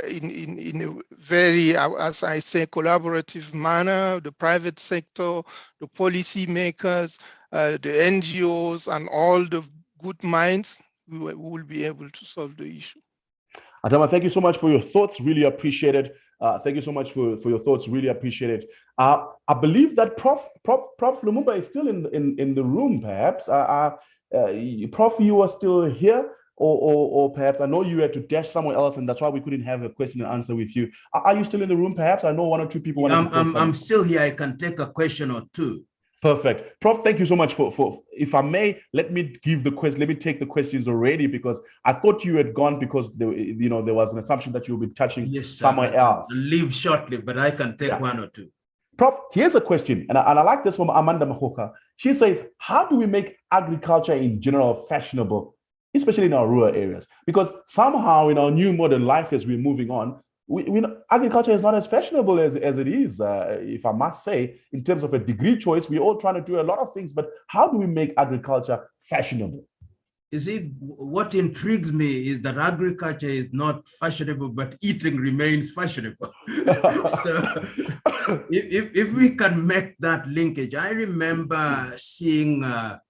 in a very, as I say, collaborative manner, the private sector, the policy makers, the NGOs, and all the good minds, we will be able to solve the issue. Adama, thank you so much for your thoughts. Really appreciate it. Thank you so much for your thoughts. Really appreciate it. I believe that Prof Lumumba is still in the room, perhaps. Prof, you are still here, or perhaps I know you had to dash somewhere else, and that's why we couldn't have a question and answer with you. Are you still in the room, perhaps? I know one or two people want to. I'm still here. I can take a question or two. Perfect. Prof, thank you so much for if I may, let me give the question, let me take the questions already, because I thought you had gone because there was an assumption that you'll be touching somewhere else. I'll leave shortly, but I can take one or two. Prof, here's a question, and I like this from Amanda Mahoka. She says, how do we make agriculture in general fashionable, especially in our rural areas? Because somehow in our new modern life as we're moving on, agriculture is not as fashionable as it is, if I must say, in terms of a degree choice. We're all trying to do a lot of things, but how do we make agriculture fashionable? You see, what intrigues me is that agriculture is not fashionable, but eating remains fashionable. So if we can make that linkage, I remember seeing a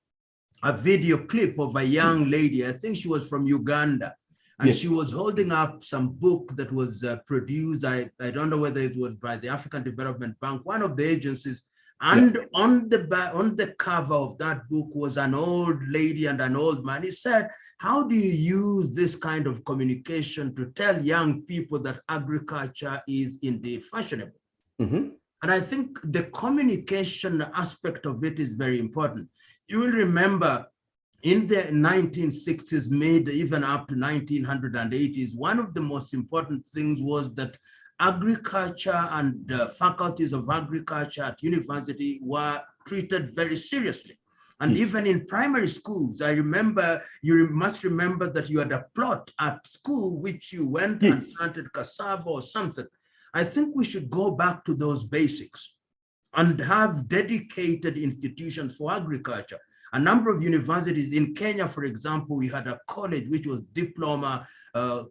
video clip of a young lady, I think she was from Uganda, and she was holding up some book that was produced. I don't know whether it was by the African Development Bank, one of the agencies. And on the cover of that book was an old lady and an old man. He said, how do you use this kind of communication to tell young people that agriculture is indeed fashionable? And I think the communication aspect of it is very important. You will remember in the 1960s, mid even up to 1980s, one of the most important things was that agriculture and faculties of agriculture at university were treated very seriously. And even in primary schools, I remember, you must remember that you had a plot at school which you went and planted cassava or something. I think we should go back to those basics and have dedicated institutions for agriculture. A number of universities in Kenya, for example, we had a college which was diploma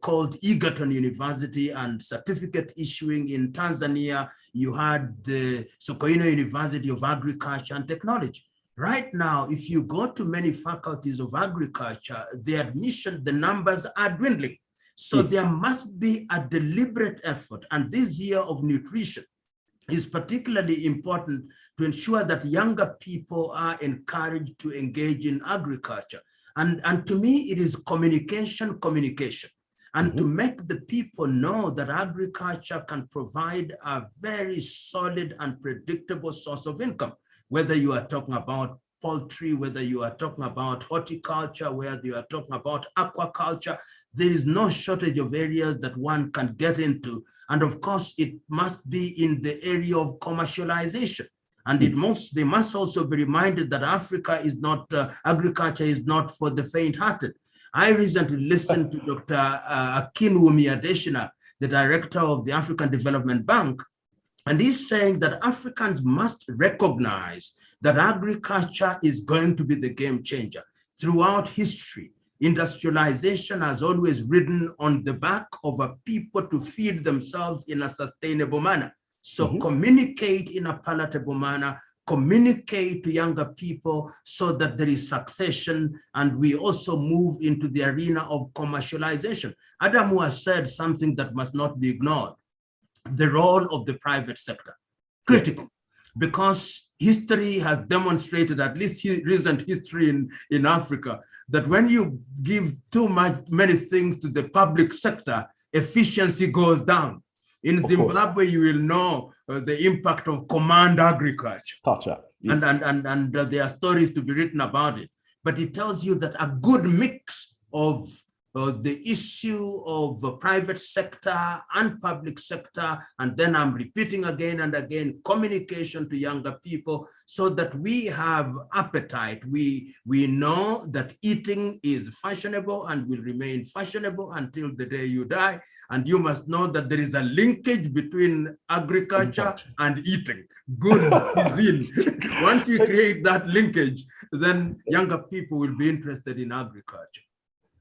called Egerton University, and certificate issuing in Tanzania. You had the Sokoine University of Agriculture and Technology. Right now, if you go to many faculties of agriculture, the admission, the numbers are dwindling. So there must be a deliberate effort. And this year of nutrition is particularly important to ensure that younger people are encouraged to engage in agriculture. And to me, it is communication, and to make the people know that agriculture can provide a very solid and predictable source of income, whether you are talking about poultry, whether you are talking about horticulture, whether you are talking about aquaculture. There is no shortage of areas that one can get into. And of course, it must be in the area of commercialization. And they must also be reminded that Africa is not, agriculture is not for the faint-hearted. I recently listened to Dr. Akinwumi Adesina, the director of the African Development Bank, and he's saying that Africans must recognize that agriculture is going to be the game changer. Throughout history, industrialization has always ridden on the back of a people to feed themselves in a sustainable manner. So communicate in a palatable manner, communicate to younger people so that there is succession, and we also move into the arena of commercialization. Adamu has said something that must not be ignored. the role of the private sector. Critical, because history has demonstrated, at least recent history in Africa, that when you give many things to the public sector, efficiency goes down. In Zimbabwe, you will know the impact of command agriculture. Yes. And there are stories to be written about it. But it tells you that a good mix of the issue of private sector and public sector, and then I'm repeating again and again, communication to younger people so that we have appetite. We know that eating is fashionable and will remain fashionable until the day you die. And you must know that there is a linkage between agriculture and eating. Good cuisine. Once we create that linkage, then younger people will be interested in agriculture.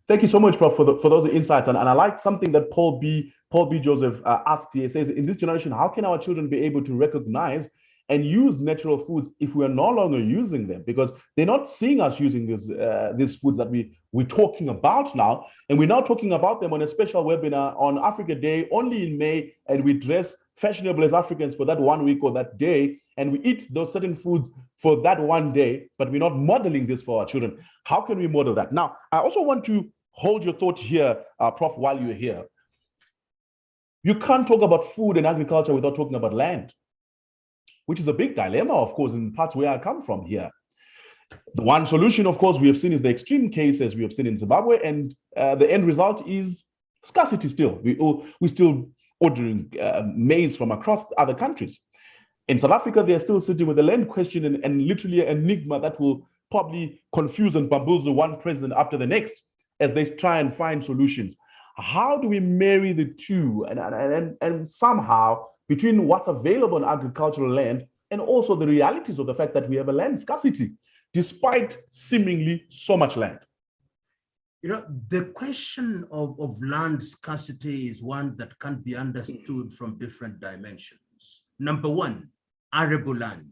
Thank you so much, Prof, for those insights. And I like something that Paul B. Joseph asked here. He says, in this generation, how can our children be able to recognize and use natural foods if we are no longer using them? Because they're not seeing us using these foods that we're talking about now. And we're now talking about them on a special webinar on Africa Day, only in May, and we dress fashionable as Africans for that 1 week or that day, and we eat those certain foods for that one day, but we're not modeling this for our children. How can we model that? Now, I also want to hold your thought here, Prof, while you're here. You can't talk about food and agriculture without talking about land, which is a big dilemma, of course, in parts where I come from here. The one solution, of course, we have seen is the extreme cases we have seen in Zimbabwe, and the end result is scarcity still. We're still ordering maize from across other countries. In South Africa, they're still sitting with the land question and literally an enigma that will probably confuse and bamboozle one president after the next as they try and find solutions. How do we marry the two and somehow between what's available on agricultural land and also the realities of the fact that we have a land scarcity, despite seemingly so much land? You know, the question of land scarcity is one that can be understood from different dimensions. Number one, arable land.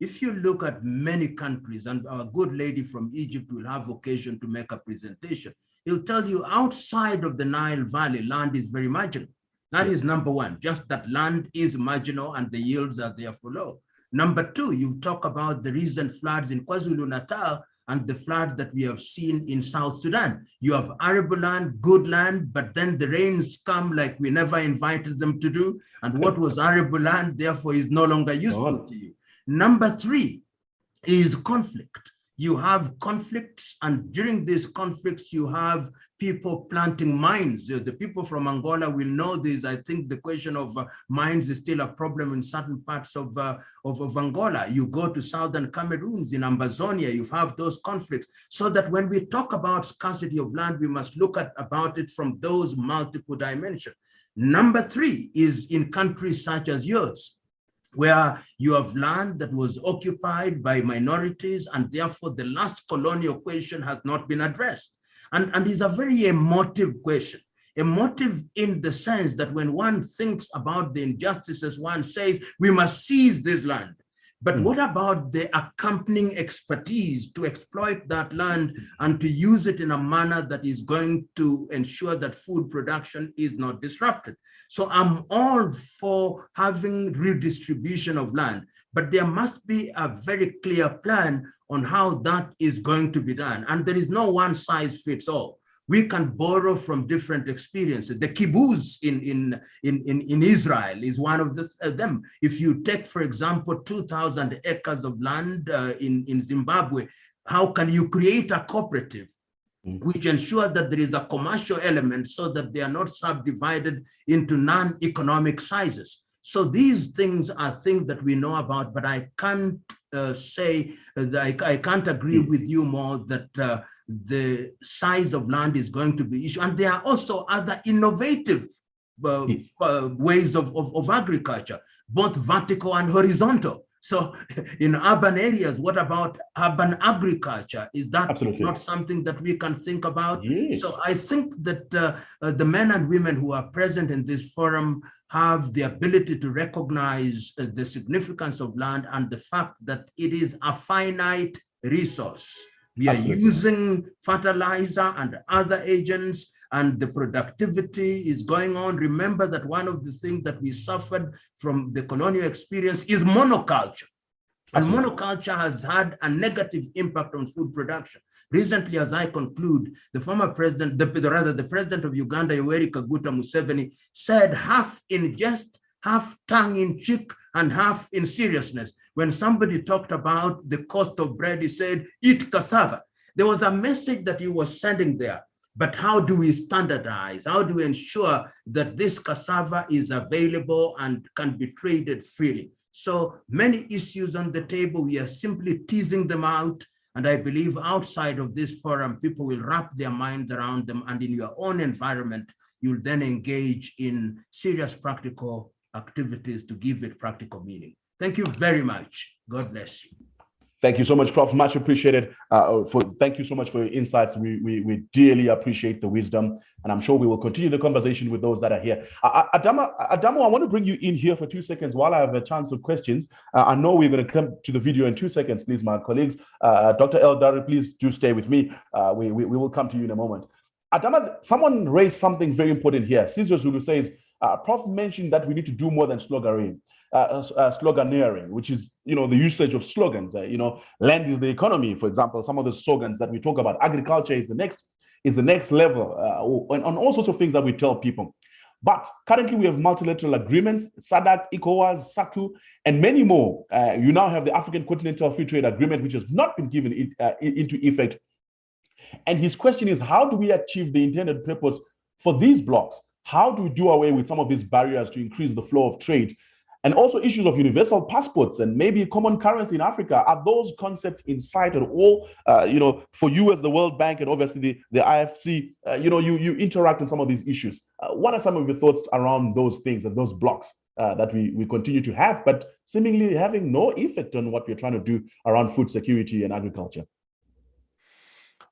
If you look at many countries, and our good lady from Egypt will have occasion to make a presentation, he'll tell you outside of the Nile Valley, land is very marginal. That is number one, just that land is marginal and the yields are therefore low. Number two, you talk about the recent floods in KwaZulu-Natal and the flood that we have seen in South Sudan. You have arable land, good land, but then the rains come like we never invited them to do. And what was arable land, therefore, is no longer useful to you. Number three is conflict. You have conflicts, and during these conflicts, you have people planting mines. The people from Angola will know this. I think the question of mines is still a problem in certain parts of Angola. You go to southern Cameroons, in Amazonia, you have those conflicts. So that when we talk about scarcity of land, we must look about it from those multiple dimensions. Number three is in countries such as yours, where you have land that was occupied by minorities, and therefore the last colonial question has not been addressed. And it's a very emotive question. Emotive in the sense that when one thinks about the injustices, one says, we must seize this land. But what about the accompanying expertise to exploit that land and to use it in a manner that is going to ensure that food production is not disrupted? So I'm all for having redistribution of land, but there must be a very clear plan on how that is going to be done. And there is no one size fits all. We can borrow from different experiences. The kibbutz in Israel is one of them. If you take, for example, 2,000 acres of land in Zimbabwe, how can you create a cooperative which ensure that there is a commercial element so that they are not subdivided into non-economic sizes? So these things are things that we know about, but I can't say that I can't agree with you more that the size of land is going to be issue. And there are also other innovative ways of agriculture, both vertical and horizontal. So in urban areas, what about urban agriculture? Is that not something that we can think about? Yes. So I think that the men and women who are present in this forum have the ability to recognize the significance of land and the fact that it is a finite resource. We are using fertilizer and other agents and the productivity is going on. Remember that one of the things that we suffered from the colonial experience is monoculture. And monoculture has had a negative impact on food production. Recently, as I conclude, the former president, the president of Uganda, Yoweri Kaguta Museveni, said half in jest, half tongue-in-cheek, and half in seriousness. When somebody talked about the cost of bread, he said, eat cassava. There was a message that he was sending there. But how do we standardize? How do we ensure that this cassava is available and can be traded freely? So many issues on the table, we are simply teasing them out. And I believe outside of this forum, people will wrap their minds around them, and in your own environment, you'll then engage in serious practical activities to give it practical meaning. Thank you very much. God bless you. Thank you so much, Prof. Much appreciated. Thank you so much for your insights. We dearly appreciate the wisdom, and I'm sure we will continue the conversation with those that are here. Adamo, I want to bring you in here for 2 seconds while I have a chance of questions. I know we're going to come to the video in 2 seconds, please, my colleagues. Dr. Eldari, please do stay with me. We will come to you in a moment. Adamo, someone raised something very important here. Cesar Zulu says, Prof mentioned that we need to do more than sloganeering, which is, the usage of slogans. Land is the economy, for example. Some of the slogans that we talk about, agriculture is the next level, on all sorts of things that we tell people. But currently, we have multilateral agreements, SADC, ECOWAS, SACU, and many more. You now have the African Continental Free Trade Agreement, which has not been given into effect. And his question is, how do we achieve the intended purpose for these blocks? How do we do away with some of these barriers to increase the flow of trade? And also issues of universal passports and maybe common currency in Africa. Are those concepts in sight at all? For you as the World Bank and obviously the IFC, you interact on some of these issues. What are some of your thoughts around those things and those blocks that we continue to have, but seemingly having no effect on what we're trying to do around food security and agriculture?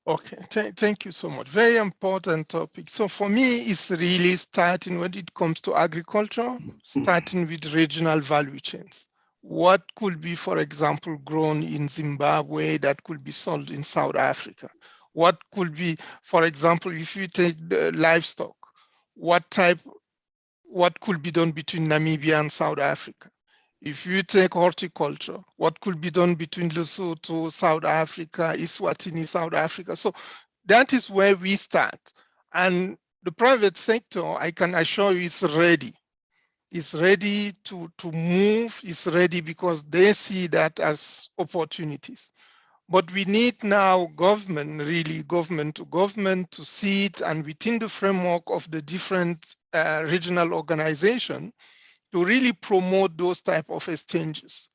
Okay, thank you so much. Very important topic. So for me, it's really starting when it comes to agriculture, starting with regional value chains. What could be, for example, grown in Zimbabwe that could be sold in South Africa? What could be, for example, if you take the livestock, what could be done between Namibia and South Africa? If you take horticulture, what could be done between Lesotho, South Africa, Eswatini, South Africa? So that is where we start. And the private sector, I can assure you, is ready. It's ready to move, it's ready because they see that as opportunities. But we need now government, really government to see it, and within the framework of the different regional organizations, to really promote those type of exchanges.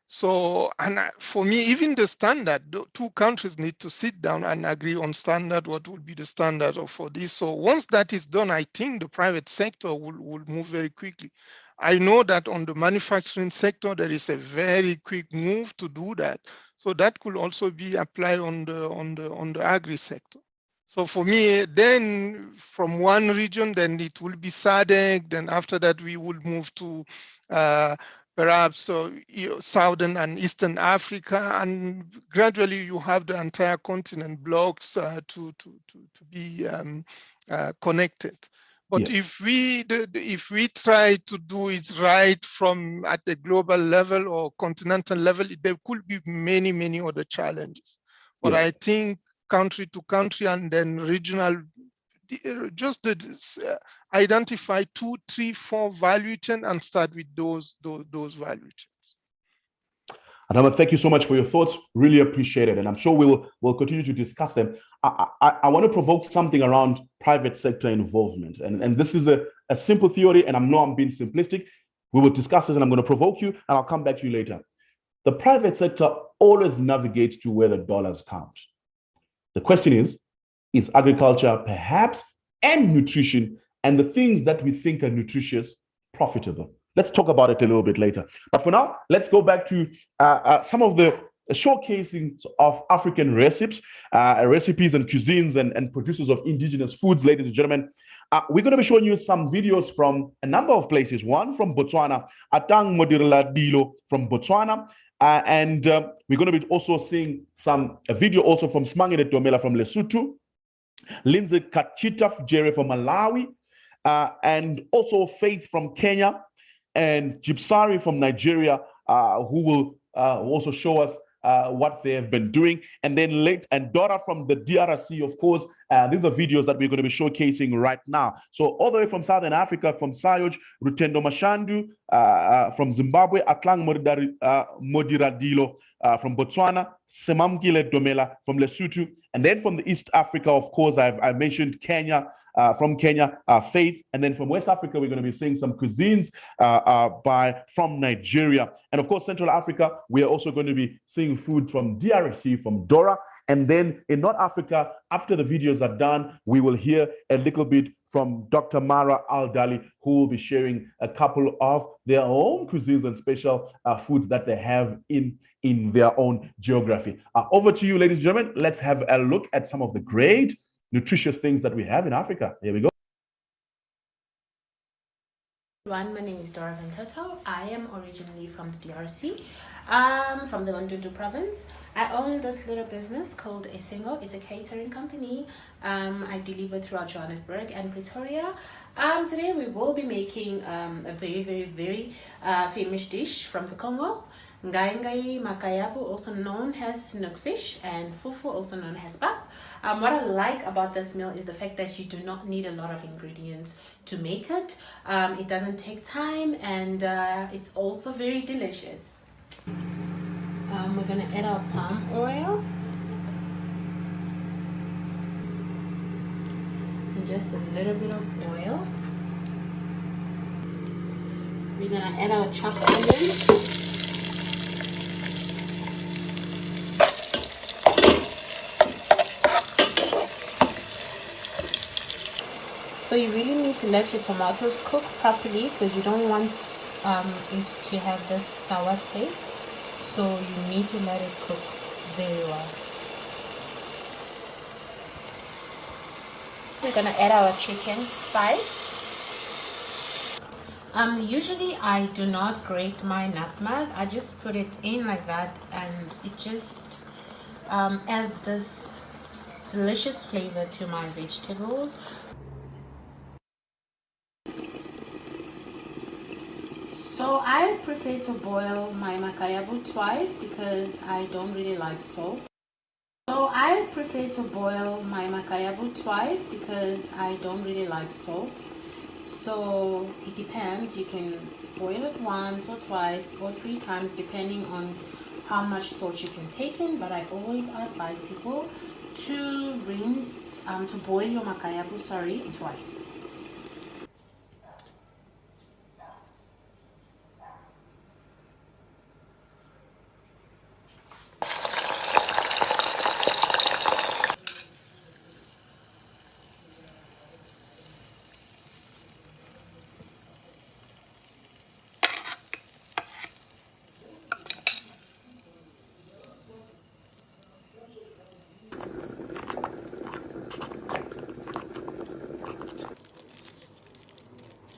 So, and for me, even the standard, the two countries need to sit down and agree on standard, what will be the standard for this. So once that is done, I think the private sector will move very quickly. I know that on the manufacturing sector, there is a very quick move to do that. So that could also be applied on the agri sector. So for me, then from one region, then it will be SADC. Then after that, we will move to perhaps Southern and Eastern Africa, and gradually you have the entire continent blocks to be connected. But yeah, if we try to do it right from at the global level or continental level, there could be many other challenges. But yeah, I think country to country and then regional, just identify 2, 3, 4 value chain and start with those value chains. Adamo, thank you so much for your thoughts. Really appreciate it. And I'm sure we'll continue to discuss them. I want to provoke something around private sector involvement. And this is a simple theory, and I know I'm being simplistic. We will discuss this, and I'm going to provoke you, and I'll come back to you later. The private sector always navigates to where the dollars count. The question is agriculture perhaps and nutrition and the things that we think are nutritious profitable? Let's talk about it a little bit later. But for now, let's go back to some of the showcasing of African recipes and cuisines and producers of indigenous foods, ladies and gentlemen. We're going to be showing you some videos from a number of places. One from Botswana, Atang Modirila Dilo from Botswana. And we're going to be also seeing a video also from Smangile Tomela from Lesotho. Lindsay Kachita Jere from Malawi, and also Faith from Kenya, and Jipsari from Nigeria, who will also show us what they have been doing. And then Dora from the DRC, of course. These are videos that we're going to be showcasing right now. So all the way from Southern Africa, from Sayoj, Rutendo Mashandu, from Zimbabwe, Atlang Modiradilo from Botswana, Semamgile Domela from Lesotho, and then from the East Africa, of course, I mentioned Kenya. From Kenya, Faith, and then from West Africa, we're going to be seeing some cuisines from Nigeria. And of course, Central Africa, we are also going to be seeing food from DRC, from Dora. And then in North Africa, after the videos are done, we will hear a little bit from Dr. Mara Al-Dali, who will be sharing a couple of their own cuisines and special foods that they have in their own geography. Over to you, ladies and gentlemen. Let's have a look at some of the great nutritious things that we have in Africa. Here we go. My name is Dora Ventoto. I am originally from the DRC, from the Bandundu province. I own this little business called Esingo. It's a catering company. I deliver throughout Johannesburg and Pretoria. Today we will be making a very, very, very famous dish from the Congo. Ngai makayabu, also known as snookfish, and fufu, also known as pap. What I like about this meal is the fact that you do not need a lot of ingredients to make it. It doesn't take time, and it's also very delicious. We're gonna add our palm oil and just a little bit of oil. We're gonna add our chopped onions. So you really need to let your tomatoes cook properly because you don't want it to have this sour taste. So you need to let it cook very well. We're gonna add our chicken spice. Usually I do not grate my nutmeg. I just put it in like that, and it just adds this delicious flavor to my vegetables. So I prefer to boil my makayabu twice because I don't really like salt. So it depends. You can boil it once or twice or 3 times depending on how much salt you can take in. But I always advise people to boil your makayabu, twice.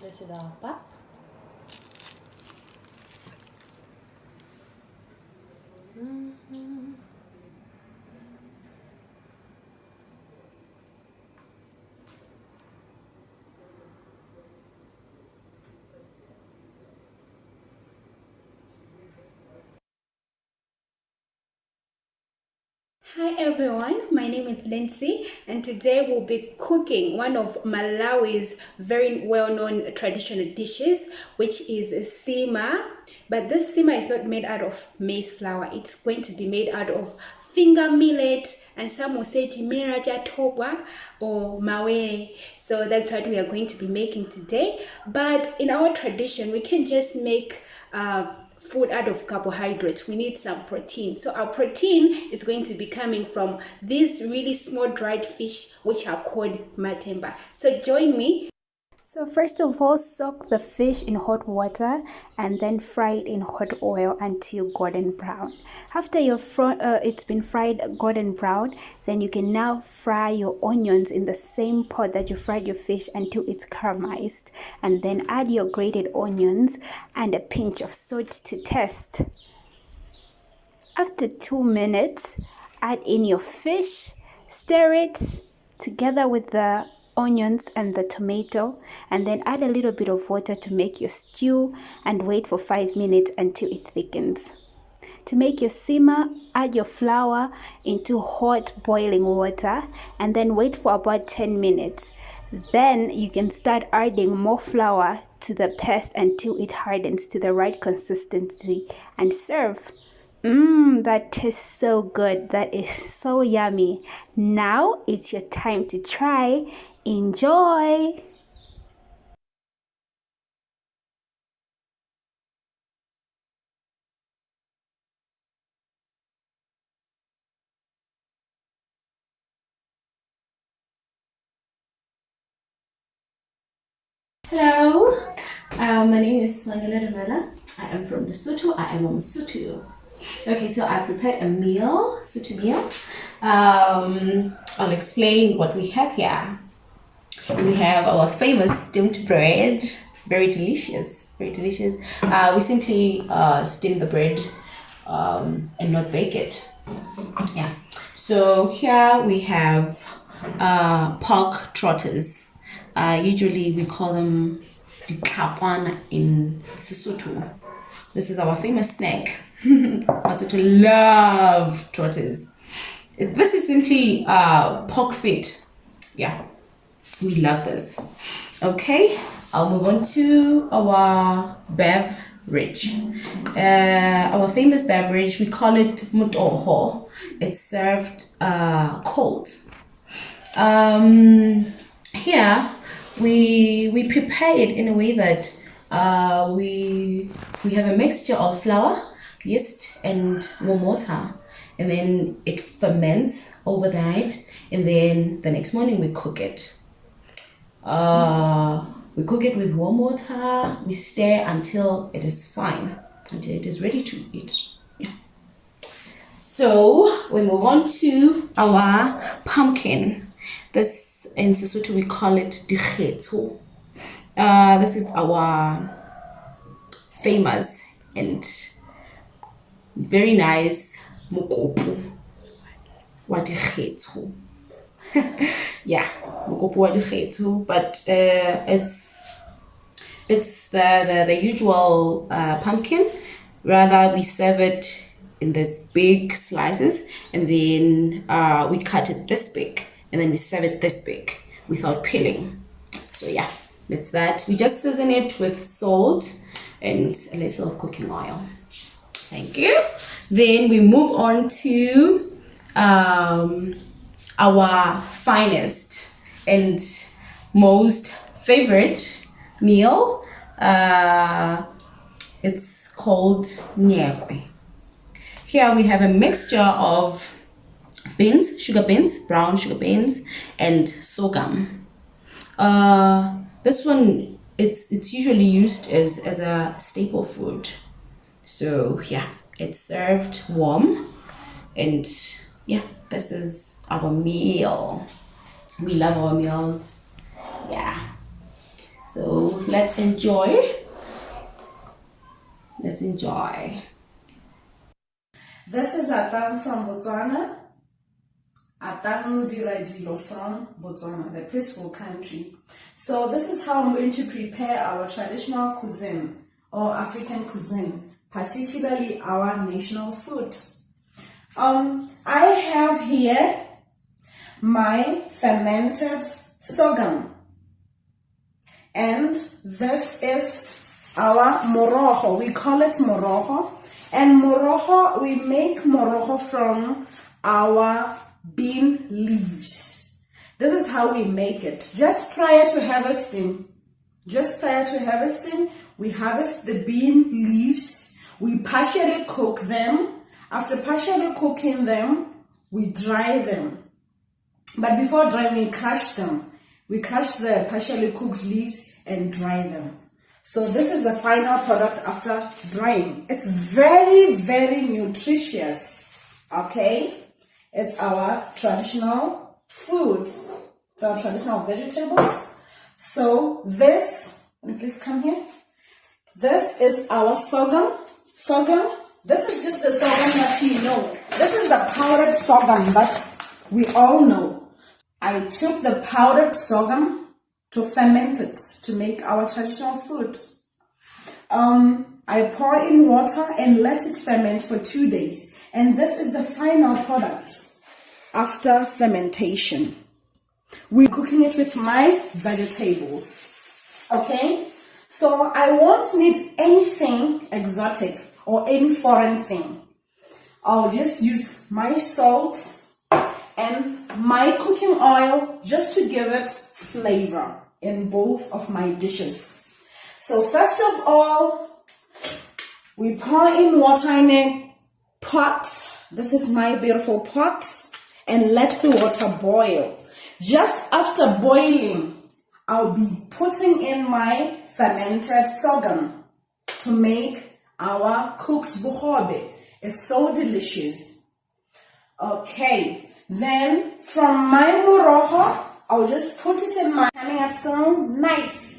This is our pap. Hi everyone, my name is Lindsay, and today we'll be cooking one of Malawi's very well-known traditional dishes, which is a sima. But this sima is not made out of maize flour. It's going to be made out of finger millet, and some will say chimera cha tobwa or mawere. So that's what we are going to be making today. But in our tradition, we can just make food out of carbohydrates. We need some protein. So our protein is going to be coming from these really small dried fish, which are called matemba. So join me. So first of all, soak the fish in hot water and then fry it in hot oil until golden brown. After it's been fried golden brown, then you can now fry your onions in the same pot that you fried your fish until it's caramelized, and then add your grated onions and a pinch of salt to taste. After 2 minutes, add in your fish, stir it, together with the onions and the tomato, and then add a little bit of water to make your stew and wait for 5 minutes until it thickens. To make your simmer, add your flour into hot boiling water and then wait for about 10 minutes. Then you can start adding more flour to the paste until it hardens to the right consistency and serve. That tastes so good. That is so yummy. Now it's your time to try. Enjoy! Hello, my name is Mangala Damela. I am from Lesotho. I am a Mosotho. Okay, so I prepared a meal, Sotho meal. I'll explain what we have here. We have our famous steamed bread, very delicious, very delicious. We simply steam the bread and not bake it. Yeah. So here we have pork trotters. Usually we call them ditlhakwana in Sesotho. This is our famous snack. Sesotho love trotters. This is simply pork feet. Yeah, we love this. Okay, I'll move on to our beverage. Our famous beverage, we call it mutoho. It's served cold. Here we prepare it in a way that we have a mixture of flour, yeast, and warm water, and then it ferments overnight, and then the next morning we cook it. We cook it with warm water. We stir until it is fine, until it is ready to eat. Yeah. So we move on to our pumpkin. This in Sesotho we call it dikgetho. This is our famous and very nice mokopu wa dikgetho. Yeah, mokopu wa dikgetho, but it's the usual pumpkin. Rather, we serve it in this big slices, and then we cut it this big, and then we serve it this big without peeling. So yeah, that's that. We just season it with salt and a little of cooking oil. Thank you. Then we move on to our finest and most favorite meal. It's called nyekwe. Here we have a mixture of beans, sugar beans, brown sugar beans, and sorghum. This one, it's usually used as a staple food. So yeah, it's served warm, and yeah, this is our meal. We love our meals. Yeah. So let's enjoy. Let's enjoy. This is Atang from Botswana. Atang Mudiradilo from Botswana, the peaceful country. So this is how I'm going to prepare our traditional cuisine or African cuisine, particularly our national food. I have here my fermented sorghum, and this is our moroho. We call it moroho, and moroho, we make moroho from our bean leaves. This is how we make it. Just prior to harvesting, we harvest the bean leaves. We partially cook them. After partially cooking them, we dry them. But before drying, we crush them. We crush the partially cooked leaves and dry them. So this is the final product after drying. It's very, very nutritious. Okay? It's our traditional food. It's our traditional vegetables. So this, can you please come here? This is our sorghum. This is just the sorghum that you know. This is the powdered sorghum that we all know. I took the powdered sorghum to ferment it to make our traditional food. I pour in water and let it ferment for 2 days. And this is the final product after fermentation. We're cooking it with my vegetables. Okay? So I won't need anything exotic or any foreign thing. I'll just use my salt and my cooking oil just to give it flavor in both of my dishes. So first of all, we pour in water in a pot. This is my beautiful pot, and let the water boil. Just after boiling, I'll be putting in my fermented sorghum to make our cooked bohobe. It's so delicious. Okay, then from my moroho, I'll just put it in my coming up soon. Nice.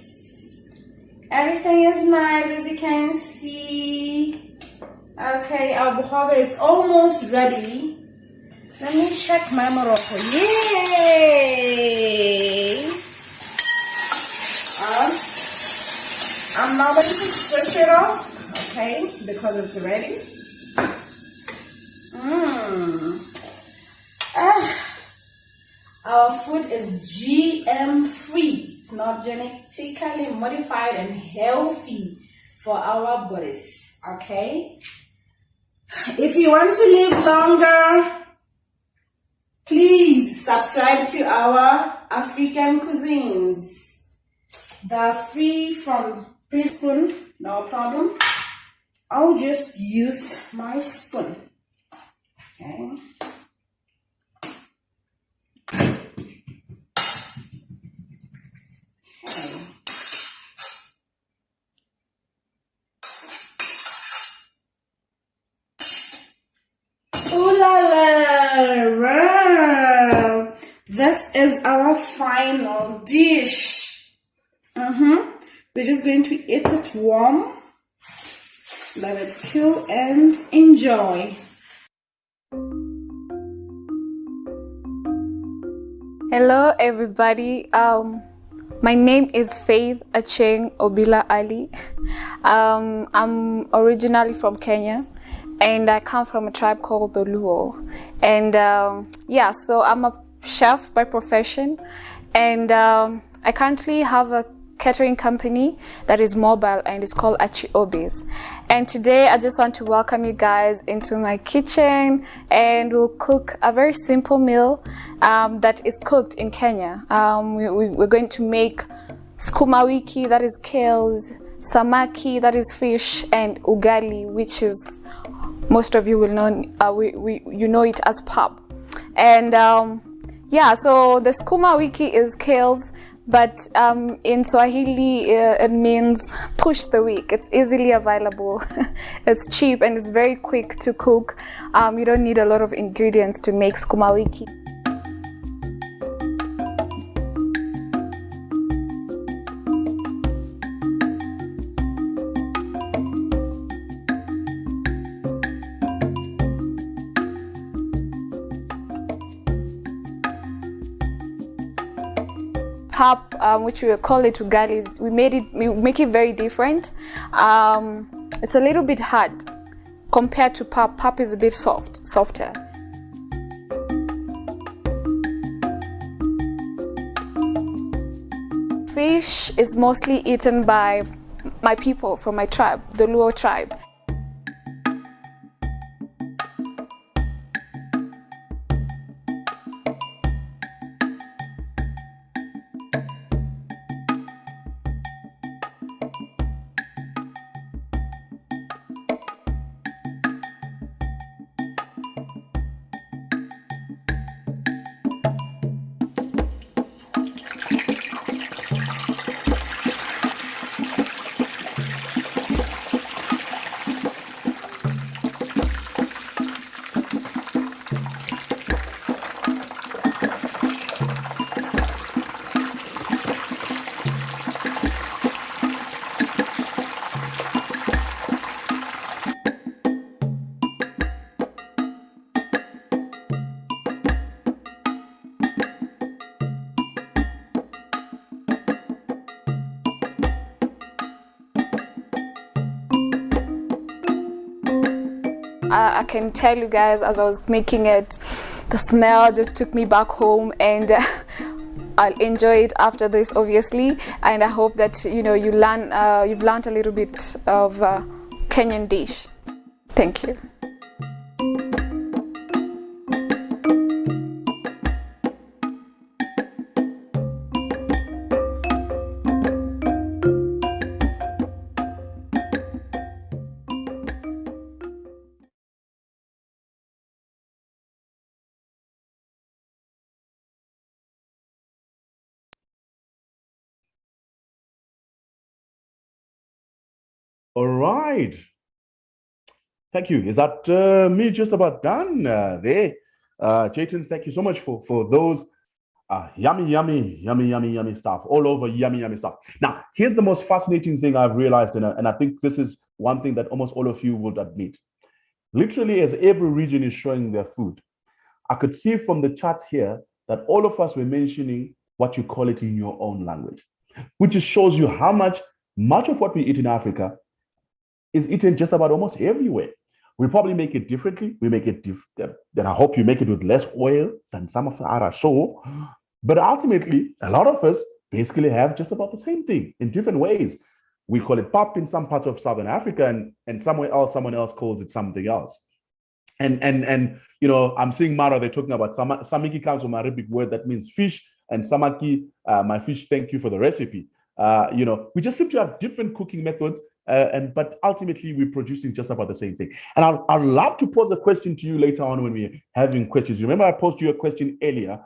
Everything is nice, as you can see. Okay, our bohobe is almost ready. Let me check my moroho. Yay! I'm now going to switch it off, okay, because it's ready. Our food is GM free. It's not genetically modified and healthy for our bodies, okay? If you want to live longer, please subscribe to our African cuisines. They're free from pre-spoon, no problem. I'll just use my spoon, okay? Ooh la la! Wow. This is our final dish. We're just going to eat it warm. Let it cool and enjoy. Hello, everybody. My name is Faith Acheng Obila Ali. I'm originally from Kenya, and I come from a tribe called the Luo. And so I'm a chef by profession, and I currently have a catering company that is mobile, and it's called Achiobis. And today I just want to welcome you guys into my kitchen, and we'll cook a very simple meal that is cooked in Kenya. We're going to make skuma wiki, that is kales, samaki, that is fish, and ugali, which is, most of you will know, you know it as pap. And so the skuma wiki is kales, but in Swahili it means push the week. It's easily available, it's cheap, and it's very quick to cook. You don't need a lot of ingredients to make skuma wiki. Pap, which we call it ugali, we make it very different. It's a little bit hard compared to pap. Pap is a bit softer. Fish is mostly eaten by my people from my tribe, the Luo tribe. I can tell you guys, as I was making it, the smell just took me back home, and I'll enjoy it after this, obviously. And I hope that you've learned a little bit of Kenyan dish. Thank you. All right. Thank you. Is that me just about done there? Jayton, thank you so much for those yummy stuff, all over yummy stuff. Now, here's the most fascinating thing I've realized, and I think this is one thing that almost all of you would admit. Literally, as every region is showing their food, I could see from the charts here that all of us were mentioning what you call it in your own language, which just shows you how much of what we eat in Africa is eaten just about almost everywhere. We probably make it differently. We make it different. Then I hope you make it with less oil than some of our show. But ultimately, a lot of us basically have just about the same thing in different ways. We call it pap in some parts of Southern Africa, and somewhere else, someone else calls it something else. And I'm seeing Mara, they're talking about samiki comes from an Arabic word that means fish, and samaki, my fish, thank you for the recipe. We just seem to have different cooking methods, but ultimately we're producing just about the same thing. And I'd love to pose a question to you later on when we're having questions. Remember, I posed you a question earlier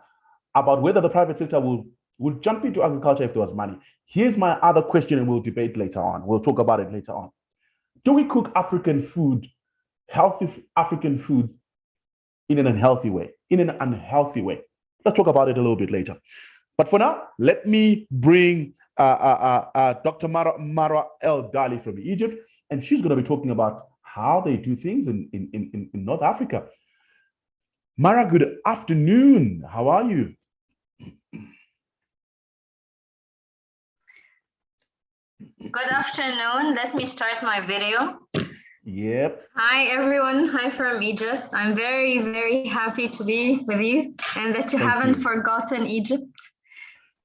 about whether the private sector will jump into agriculture if there was money. Here's my other question, and we'll debate later on. We'll talk about it later on. Do we cook African food, healthy African foods, in an unhealthy way? Let's talk about it a little bit later. But for now, let me bring Dr. Mara El Dali from Egypt, and she's going to be talking about how they do things in North Africa. Mara, good afternoon. How are you? Good afternoon. Let me start my video. Yep. Hi, everyone. Hi from Egypt. I'm very, very happy to be with you and that you haven't forgotten Egypt.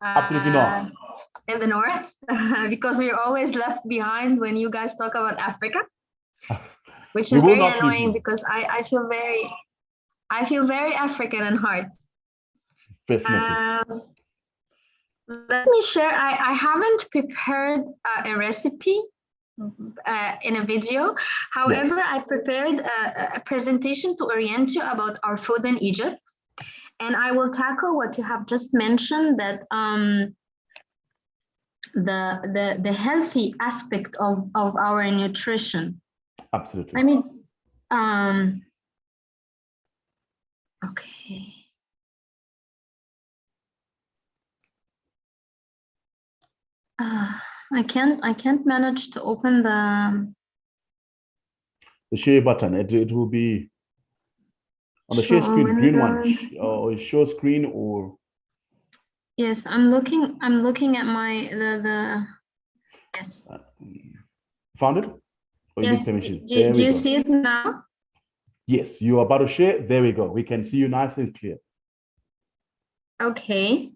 Absolutely not. In the north, because we're always left behind when you guys talk about Africa, which is very annoying because I feel very African in heart. Definitely. Let me share. I haven't prepared a recipe in a video. However, I prepared a presentation to orient you about our food in Egypt, and I will tackle what you have just mentioned, that the healthy aspect of our nutrition. Absolutely. I mean, okay. I can't manage to open the share button. It will be on the share screen, green one, or show screen, or yes, I'm looking at my the yes. Found it? Or yes. You need permission? Do you see it now? Yes, you are about to share. There we go. We can see you nice and clear. Okay.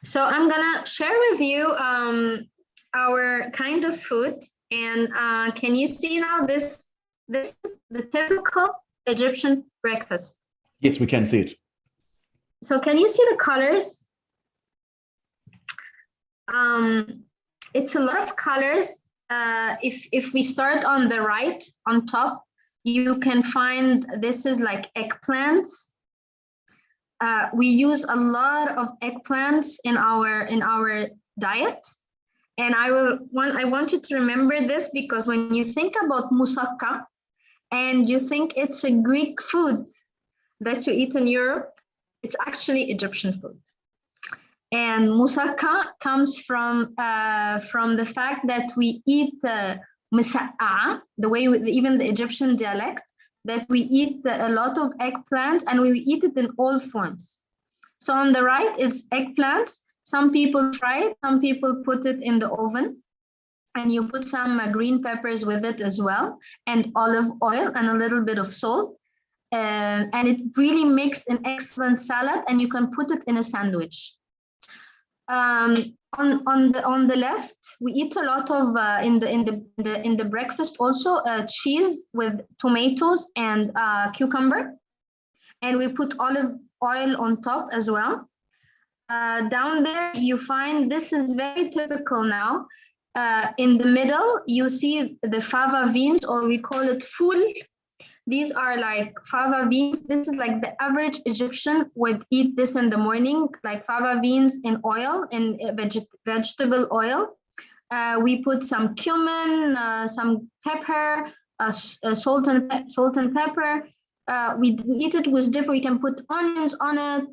So I'm gonna share with you our kind of food, and can you see now this is the typical Egyptian breakfast? Yes, we can see it. So can you see the colors? It's a lot of colors. If we start on the right, on top, you can find this is like eggplants. We use a lot of eggplants in our diet, and I want you to remember this, because when you think about moussaka and you think it's a Greek food that you eat in Europe, it's actually Egyptian food. And moussaka comes from the fact that we eat مسقعة, the way even the Egyptian dialect, that we eat a lot of eggplants, and we eat it in all forms. So on the right is eggplants. Some people fry it, some people put it in the oven. and you put some green peppers with it as well, and olive oil and a little bit of salt. And it really makes an excellent salad, and you can put it in a sandwich. On the left, we eat a lot of in the breakfast also cheese with tomatoes and cucumber, and we put olive oil on top as well. Down there, you find this is very typical now. In the middle, you see the fava beans, or we call it ful. These are like fava beans. This is like the average Egyptian would eat this in the morning, like fava beans in oil, in vegetable oil. We put some cumin, some pepper, salt and pepper. We eat it with different, we can put onions on it,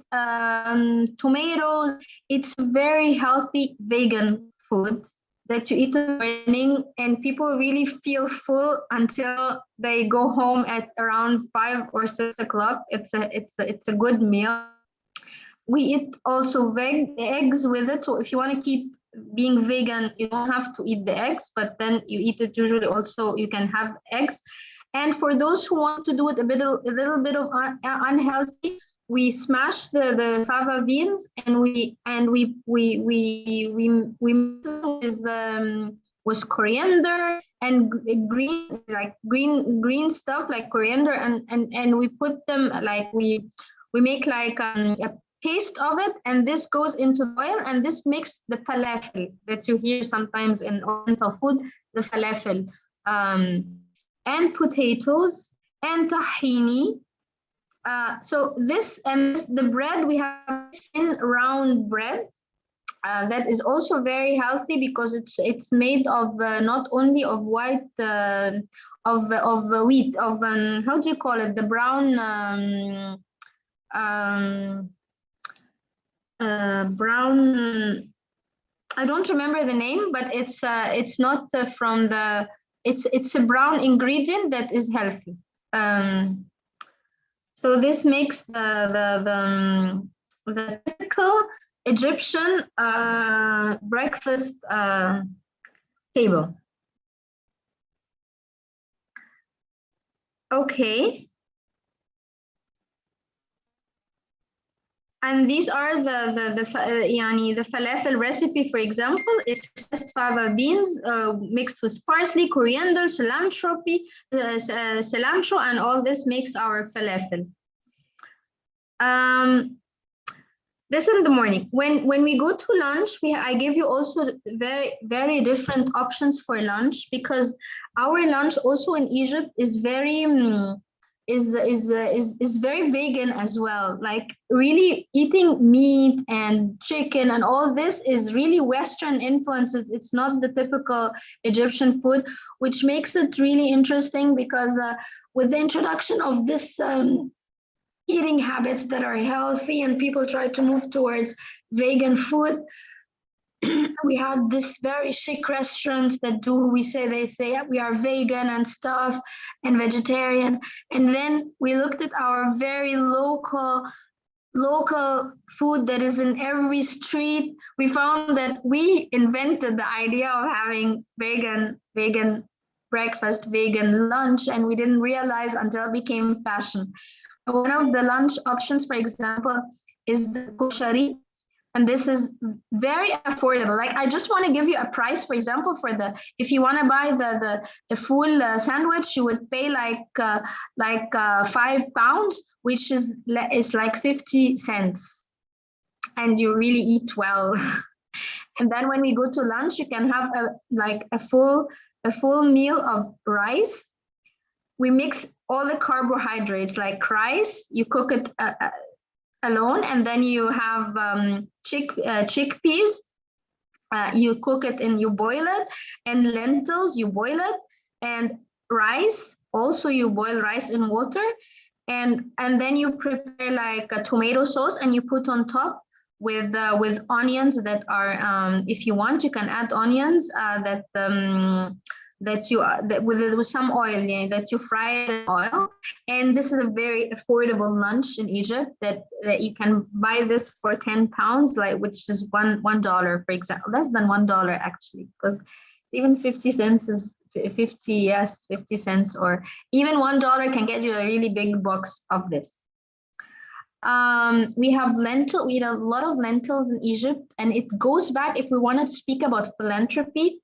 tomatoes. It's very healthy vegan food that you eat in the morning, and people really feel full until they go home at around 5 or 6 o'clock. It's a good meal. We eat also eggs with it. So if you want to keep being vegan, you don't have to eat the eggs, but then you eat it usually also, you can have eggs. And for those who want to do it a little bit of unhealthy, we smash the fava beans, and we with coriander and green stuff like coriander, and we put them like we make like a paste of it, and this goes into the oil, and this makes the falafel that you hear sometimes in Oriental food, the falafel, and potatoes and tahini. So this and the bread, we have thin round bread that is also very healthy, because it's made of not only of white of wheat, of how do you call it, the brown brown, I don't remember the name, but it's not from the, it's a brown ingredient that is healthy. So this makes the typical Egyptian breakfast table. Okay. And these are the falafel recipe, for example. It's just fava beans mixed with parsley, coriander, cilantro, and all this makes our falafel. This in the morning. When we go to lunch, I give you also very different options for lunch, because our lunch also in Egypt is very is very vegan as well. Like really eating meat and chicken and all this is really Western influences. It's not the typical Egyptian food, which makes it really interesting, because with the introduction of this eating habits that are healthy and people try to move towards vegan food, we had this very chic restaurants that they say we are vegan and stuff and vegetarian, and then we looked at our very local food that is in every street. We found that we invented the idea of having vegan breakfast, vegan lunch, and we didn't realize until it became fashion. One of the lunch options, for example, is the koshari. And this is very affordable. Like I just want to give you a price, for example, for if you want to buy the full sandwich, you would pay like £5, which is like 50 cents, and you really eat well. And then when we go to lunch, you can have a full meal of rice. We mix all the carbohydrates, like rice. You cook it alone, and then you have chickpeas, you cook it and you boil it, and lentils, you boil it, and rice also, you boil rice in water, and then you prepare like a tomato sauce, and you put on top with onions that are if you want, you can add onions with some oil, that you fry in oil. And this is a very affordable lunch in Egypt that you can buy this for £10, which is $1, for example, less than $1 actually, because Even 50 cents is 50, yes, 50 cents, or even $1 can get you a really big box of this. We have lentil. We eat a lot of lentils in Egypt, and it goes back. If we want to speak about philanthropy,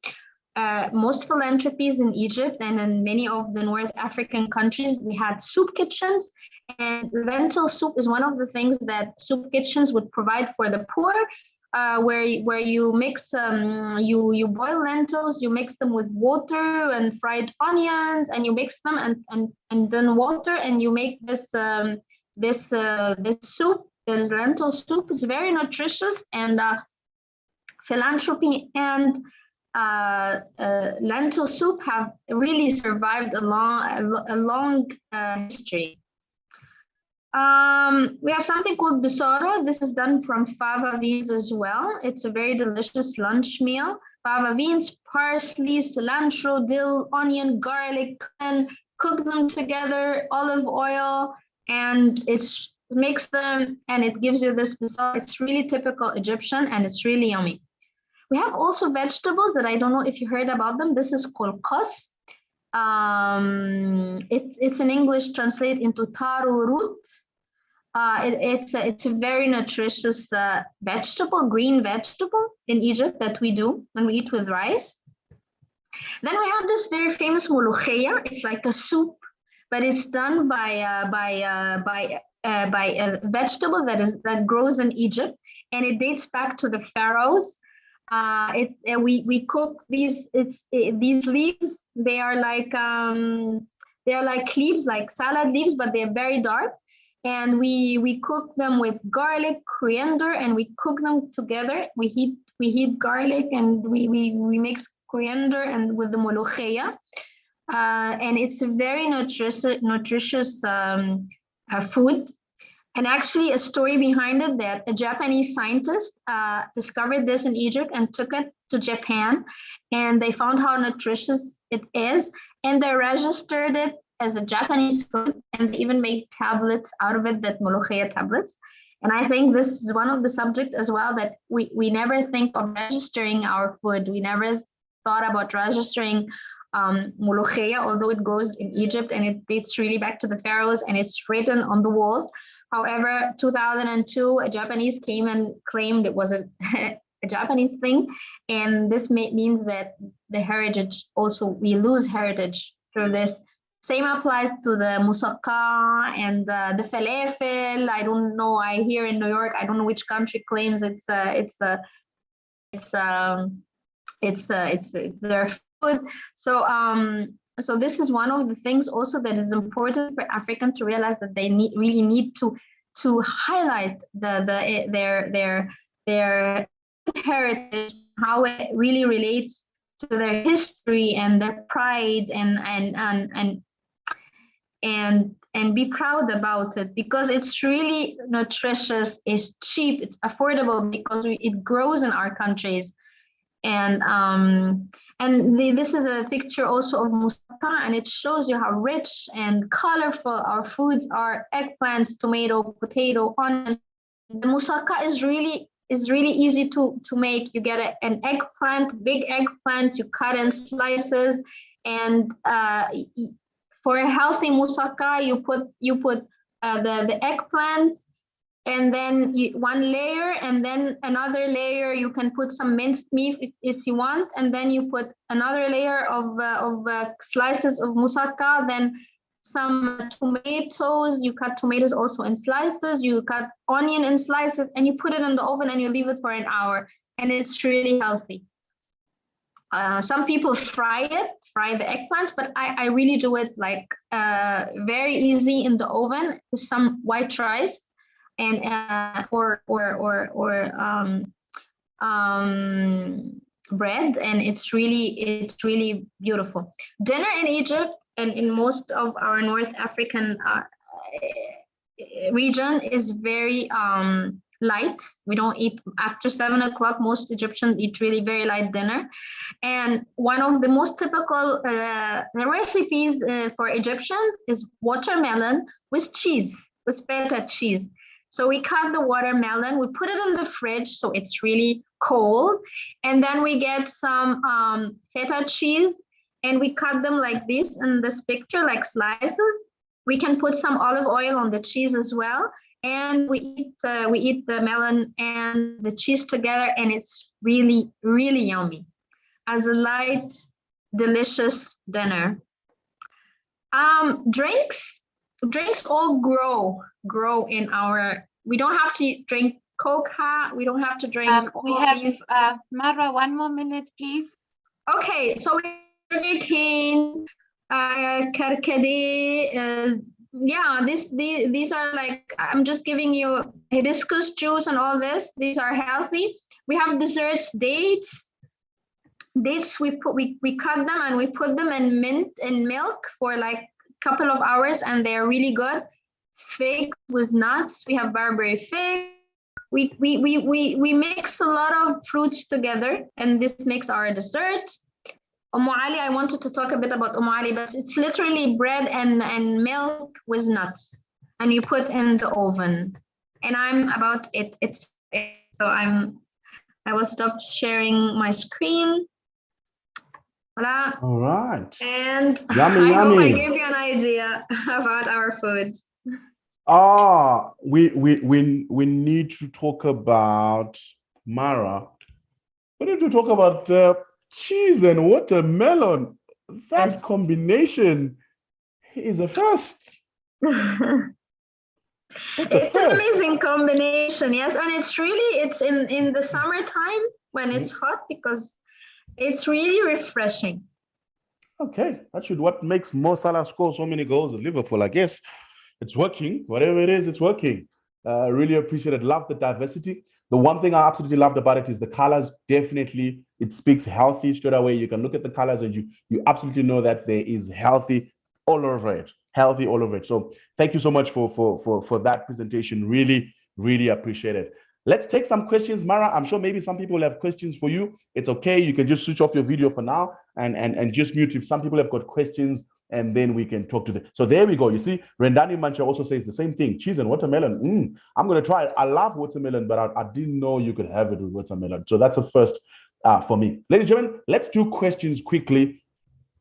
most philanthropies in Egypt and in many of the North African countries, we had soup kitchens, and lentil soup is one of the things that soup kitchens would provide for the poor. Where you mix you boil lentils, you mix them with water and fried onions, and you mix them and then water, and you make this this soup. This lentil soup is very nutritious, and philanthropy and lentil soup have really survived a long history. We have something called bisara. This is done from fava beans as well. It's a very delicious lunch meal. Fava beans, parsley, cilantro, dill, onion, garlic, and cook them together, olive oil, and it makes them, and it gives you this bisara. It's really typical Egyptian, and it's really yummy. We have also vegetables that I don't know if you heard about them. This is called kos. It's in English translate into taro root. It's a very nutritious vegetable, green vegetable in Egypt that we do when we eat with rice. Then we have this very famous molokhia. It's like a soup, but it's done by a vegetable that grows in Egypt, and it dates back to the pharaohs. We cook these leaves. They are like leaves, like salad leaves, but they're very dark. And we cook them with garlic, coriander, and we cook them together. We heat garlic, and we mix coriander and with the molokhia. And it's a very nutritious food. And actually, a story behind it, that a Japanese scientist discovered this in Egypt and took it to Japan, and they found how nutritious it is, and they registered it as a Japanese food, and they even made tablets out of it, that molokhia tablets. And I think this is one of the subjects as well, that we never think of registering our food. We never thought about registering molokhia, although it grows in Egypt and it dates really back to the pharaohs, and it's written on the walls. However, 2002, a Japanese came and claimed it was a Japanese thing. And this means that the heritage also, we lose heritage through this. Same applies to the moussaka and the falafel. I don't know, I hear in New York, I don't know which country claims it's their food. So this is one of the things also that is important for Africans to realize, that they really need to highlight their heritage, how it really relates to their history and their pride, and be proud about it, because it's really nutritious, it's cheap, it's affordable, because it grows in our countries. And this is a picture also of moussaka, and it shows you how rich and colorful our foods are: eggplants, tomato, potato, onion. The moussaka is really easy to make. You get an eggplant, big eggplant, you cut in slices, and for a healthy moussaka, you put the eggplant, and then one layer, and then another layer you can put some minced meat if you want, and then you put another layer of slices of moussaka, then some tomatoes. You cut tomatoes also in slices, you cut onion in slices, and you put it in the oven, and you leave it for an hour, and it's really healthy. Some people fry the eggplants, but I really do it like very easy in the oven with some white rice, and or bread, and it's really beautiful. Dinner in Egypt and in most of our North African region is very light. We don't eat after 7 o'clock. Most Egyptians eat really very light dinner. And one of the most typical recipes for Egyptians is watermelon with cheese, with feta cheese. So we cut the watermelon, we put it in the fridge so it's really cold. And then we get some feta cheese and we cut them like this in this picture, like slices. We can put some olive oil on the cheese as well. And we eat the melon and the cheese together, and it's really, really yummy as a light, delicious dinner. Drinks all grow in our. We don't have to drink coca. We don't have to drink. We have Mara. 1 more minute, please. Okay, so sugar cane, karkade. Yeah, these are like, I'm just giving you hibiscus juice and all this. These are healthy. We have desserts, dates. Dates we cut them and we put them in milk for like a couple of hours, and they're really good. Fig with nuts. We have Barbary fig. We mix a lot of fruits together, and this makes our dessert. Ali, I wanted to talk a bit about Ali, but it's literally bread and milk with nuts, and you put in the oven. And I'm about it. I will stop sharing my screen. Voila. All right. And yummy, I hope I yummy. gave you an idea about our food. We need to talk about Mara. We need to talk about cheese and watermelon. That Yes. combination is a first. It's an amazing combination, yes, and it's in the summertime when it's hot, because it's really refreshing. Okay, what makes Mo Salah score so many goals at Liverpool. I guess it's working. Whatever it is, it's working. Really appreciate it. Love the diversity. The one thing I absolutely loved about it is the colors. Definitely, it speaks healthy straight away. You can look at the colors and you absolutely know that there is healthy all over it. Healthy all over it. So thank you so much for that presentation. Really, really appreciate it. Let's take some questions, Mara. I'm sure maybe some people have questions for you. It's okay. You can just switch off your video for now and just mute if some people have got questions, and then we can talk to them. So there we go. You see, Rendani Mancha also says the same thing. Cheese and watermelon. I'm going to try it. I love watermelon, but I didn't know you could have it with watermelon. So that's a first for me. Ladies and gentlemen, let's do questions quickly.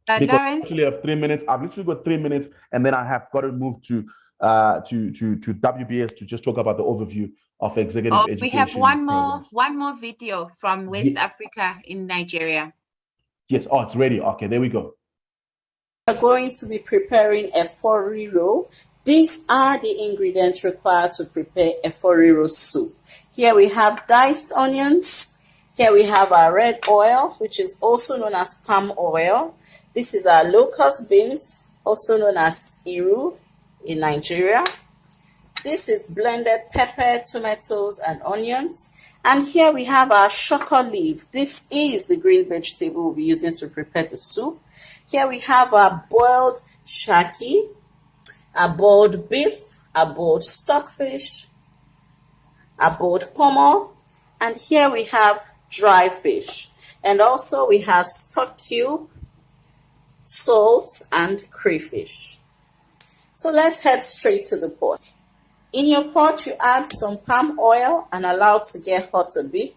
Because Lawrence, I actually have 3 minutes. I've literally got 3 minutes, and then I have got to move to WBS to just talk about the overview of executive education. we have one more video from West Africa in Nigeria. Yes. Oh, it's ready. Okay, there we go. We're going to be preparing a foriro. These are the ingredients required to prepare a foriro soup. Here we have diced onions. Here we have our red oil, which is also known as palm oil. This is our locust beans, also known as iru in Nigeria. This is blended pepper, tomatoes, and onions. And here we have our shoko leaf. This is the green vegetable we'll be using to prepare the soup. Here we have our boiled shaki, our boiled beef, our boiled stockfish, our boiled pomo, and here we have dry fish. And also we have stock cube, salt, and crayfish. So let's head straight to the pot. In your pot, you add some palm oil and allow it to get hot a bit.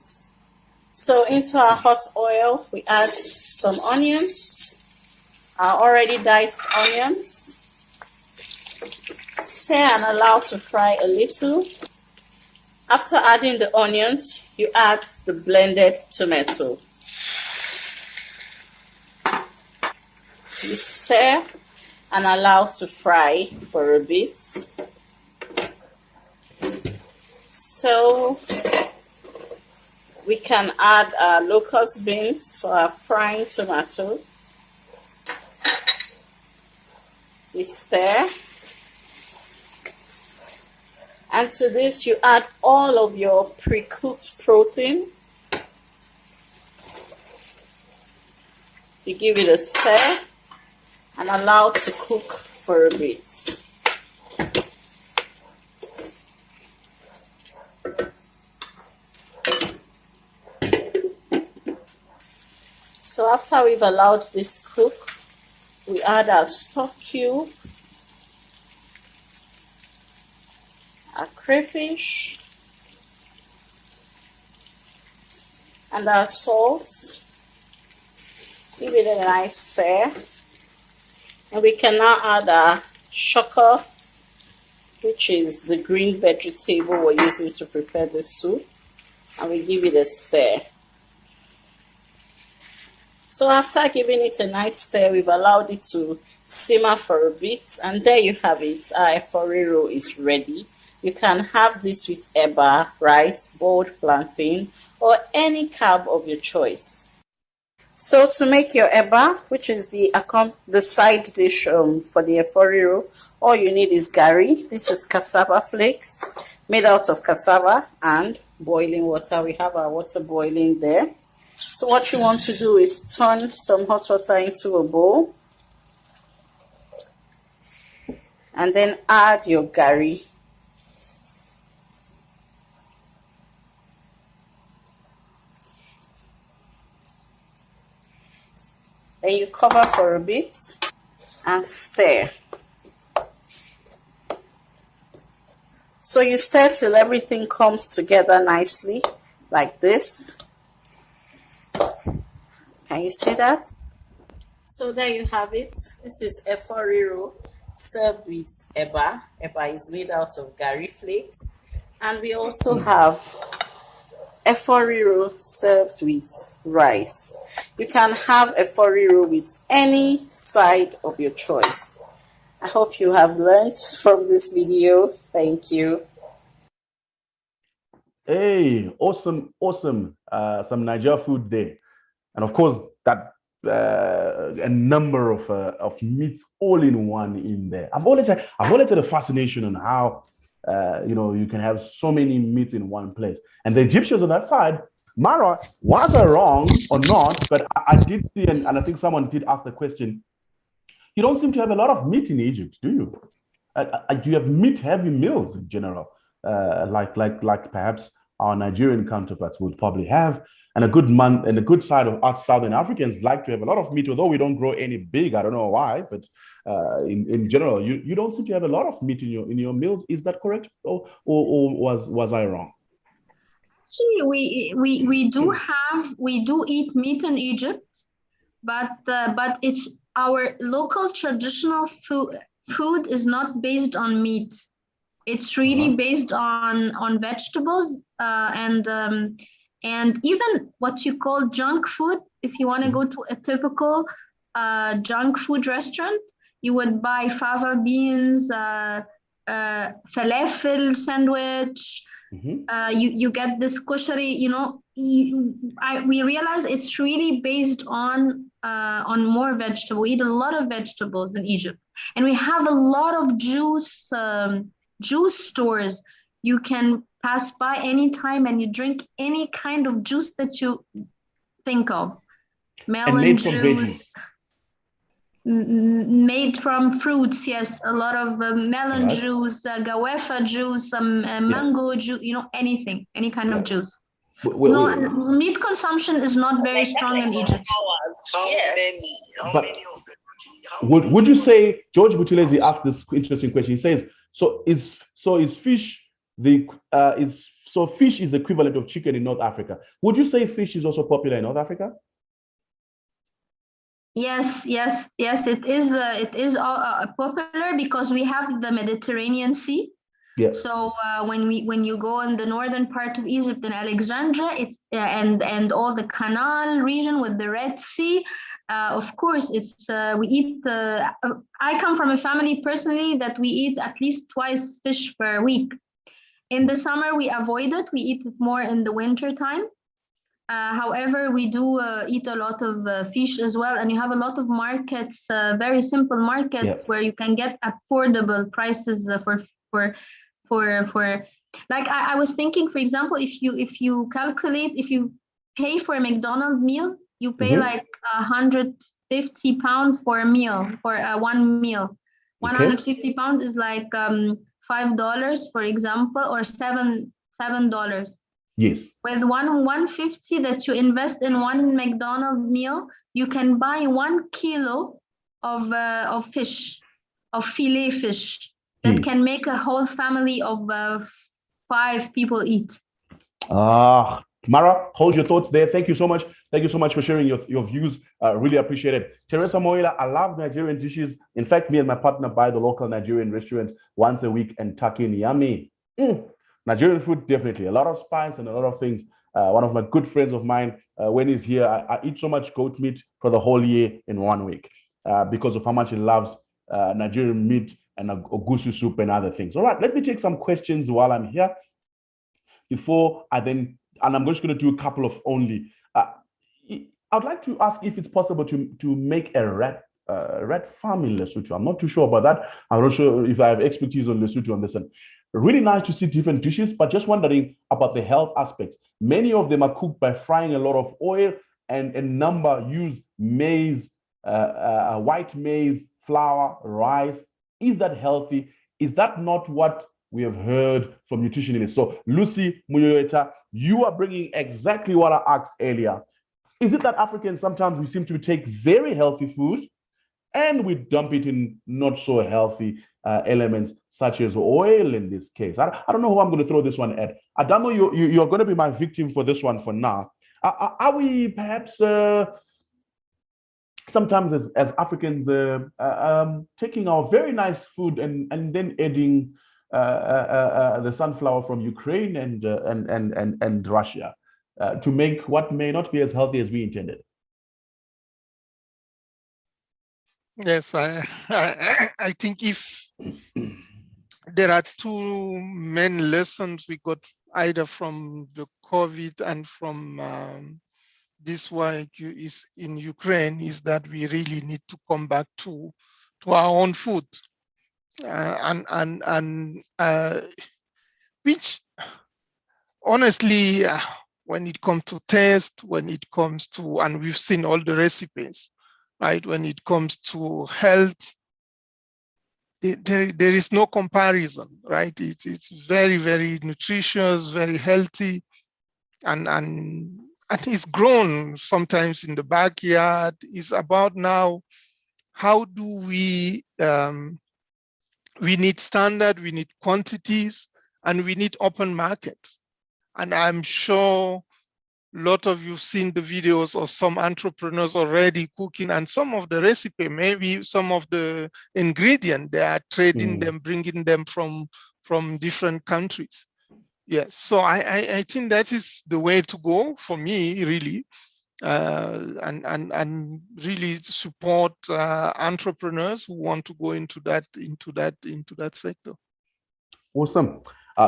So into our hot oil, we add some onions, our already diced onions. Stir and allow to fry a little. After adding the onions, you add the blended tomato. You stir and allow to fry for a bit. So we can add our locust beans to our frying tomatoes. We stir. And to this you add all of your pre-cooked protein. You give it a stir and allow it to cook for a bit. So after we've allowed this cook, we add our stock cube, our crayfish, and our salt. Give it a nice stir. And we can now add our shoko, which is the green vegetable we're using to prepare the soup. And we give it a stir. So after giving it a nice stir, we've allowed it to simmer for a bit, and there you have it. Our eforiro is ready. You can have this with eba, rice, boiled plantain, or any carb of your choice. So to make your eba, which is the side dish for the eforiro, all you need is gari. This is cassava flakes made out of cassava and boiling water. We have our water boiling there. So what you want to do is turn some hot water into a bowl and then add your gari. Then you cover for a bit and stir. So you stir till everything comes together nicely like this. Can you see that? So there you have it. This is eforiro served with eba. Eba is made out of gari flakes. And we also have eforiro served with rice. You can have eforiro with any side of your choice. I hope you have learned from this video. Thank you. Hey, awesome. Some Niger food there. And of course, that a number of meats all in one in there. I've always had a fascination on how you can have so many meats in one place. And the Egyptians on that side, Mara, was I wrong or not? But I did see, and I think someone did ask the question. You don't seem to have a lot of meat in Egypt, do you? Do you have meat-heavy meals in general, like perhaps our Nigerian counterparts would probably have? And a good side of us Southern Africans like to have a lot of meat, although we don't grow any big. I don't know why, but in general, you don't seem to have a lot of meat in your meals. Is that correct, or was I wrong? Actually, we do eat meat in Egypt, but it's our local traditional food is not based on meat. It's really based on vegetables and even what you call junk food. If you want to go to a typical junk food restaurant, you would buy fava beans, falafel sandwich. You get this kushari. We realize it's really based on more vegetable. We eat a lot of vegetables in Egypt, and we have a lot of juice stores. You can pass by anytime and you drink any kind of juice that you think of. Melon juice, made from fruits. Yes, a lot of melon juice, gawefa juice, mango juice. Anything, any kind of juice. Meat consumption is not very strong in Egypt. Would you say, George Butulezi asked this interesting question? He says, is fish fish is equivalent of chicken in North Africa? Would you say fish is also popular in North Africa? Yes, it is popular because we have the Mediterranean Sea. Yeah. So when you go in the northern part of Egypt in Alexandria, it's and all the Canal region with the Red Sea, of course, it's we eat. I come from a family personally that we eat at least twice fish per week. In the summer, we avoid it. We eat it more in the winter time. However, we do eat a lot of fish as well, and you have a lot of markets, very simple markets where you can get affordable prices for like I was thinking, for example, if you calculate, if you pay for a McDonald's meal, you pay like £150 for a meal, for one meal. 150 pounds is like $5, for example, or $7. Yes. With 150 that you invest in one McDonald's meal, you can buy 1 kilo of fish, of filet fish that can make a whole family of 5 people eat. Mara, hold your thoughts there. Thank you so much. Thank you so much for sharing your views. Really appreciate it. Teresa Moila, I love Nigerian dishes. In fact, me and my partner buy the local Nigerian restaurant once a week and tuck in. Yummy. Nigerian food, definitely. A lot of spice and a lot of things. One of my good friends of mine, when he's here, I eat so much goat meat for the whole year in 1 week because of how much he loves Nigerian meat and ogusu soup and other things. All right, let me take some questions while I'm here before I then, and I'm just going to do a couple of only. I'd like to ask if it's possible to make a rat farm in Lesotho. I'm not too sure about that. I'm not sure if I have expertise on Lesotho on this one. Really nice to see different dishes, but just wondering about the health aspects. Many of them are cooked by frying a lot of oil, and a number use maize, white maize, flour, rice. Is that healthy? Is that not what we have heard from nutritionists? So Lucy Muyoeta, you are bringing exactly what I asked earlier. Is it that Africans, sometimes we seem to take very healthy food and we dump it in not so healthy elements, such as oil in this case? I don't know who I'm going to throw this one at. Adamo, you're going to be my victim for this one for now. Are we perhaps sometimes as Africans taking our very nice food and then adding the sunflower from Ukraine and Russia to make what may not be as healthy as we intended? Yes, I think if there are 2 main lessons we got either from the COVID and from this war is in Ukraine, is that we really need to come back to our own food, which honestly, when it comes to taste, when it comes to, and we've seen all the recipes, right? When it comes to health, there is no comparison, right? It's very, very nutritious, very healthy, and it's grown sometimes in the backyard. It's about now, how do we need standard, we need quantities, and we need open markets. And I'm sure a lot of you've seen the videos of some entrepreneurs already cooking, and some of the recipe, maybe some of the ingredient, they are trading them, bringing them from different countries. Yes, so I think that is the way to go for me, really, and really support entrepreneurs who want to go into that sector. Awesome.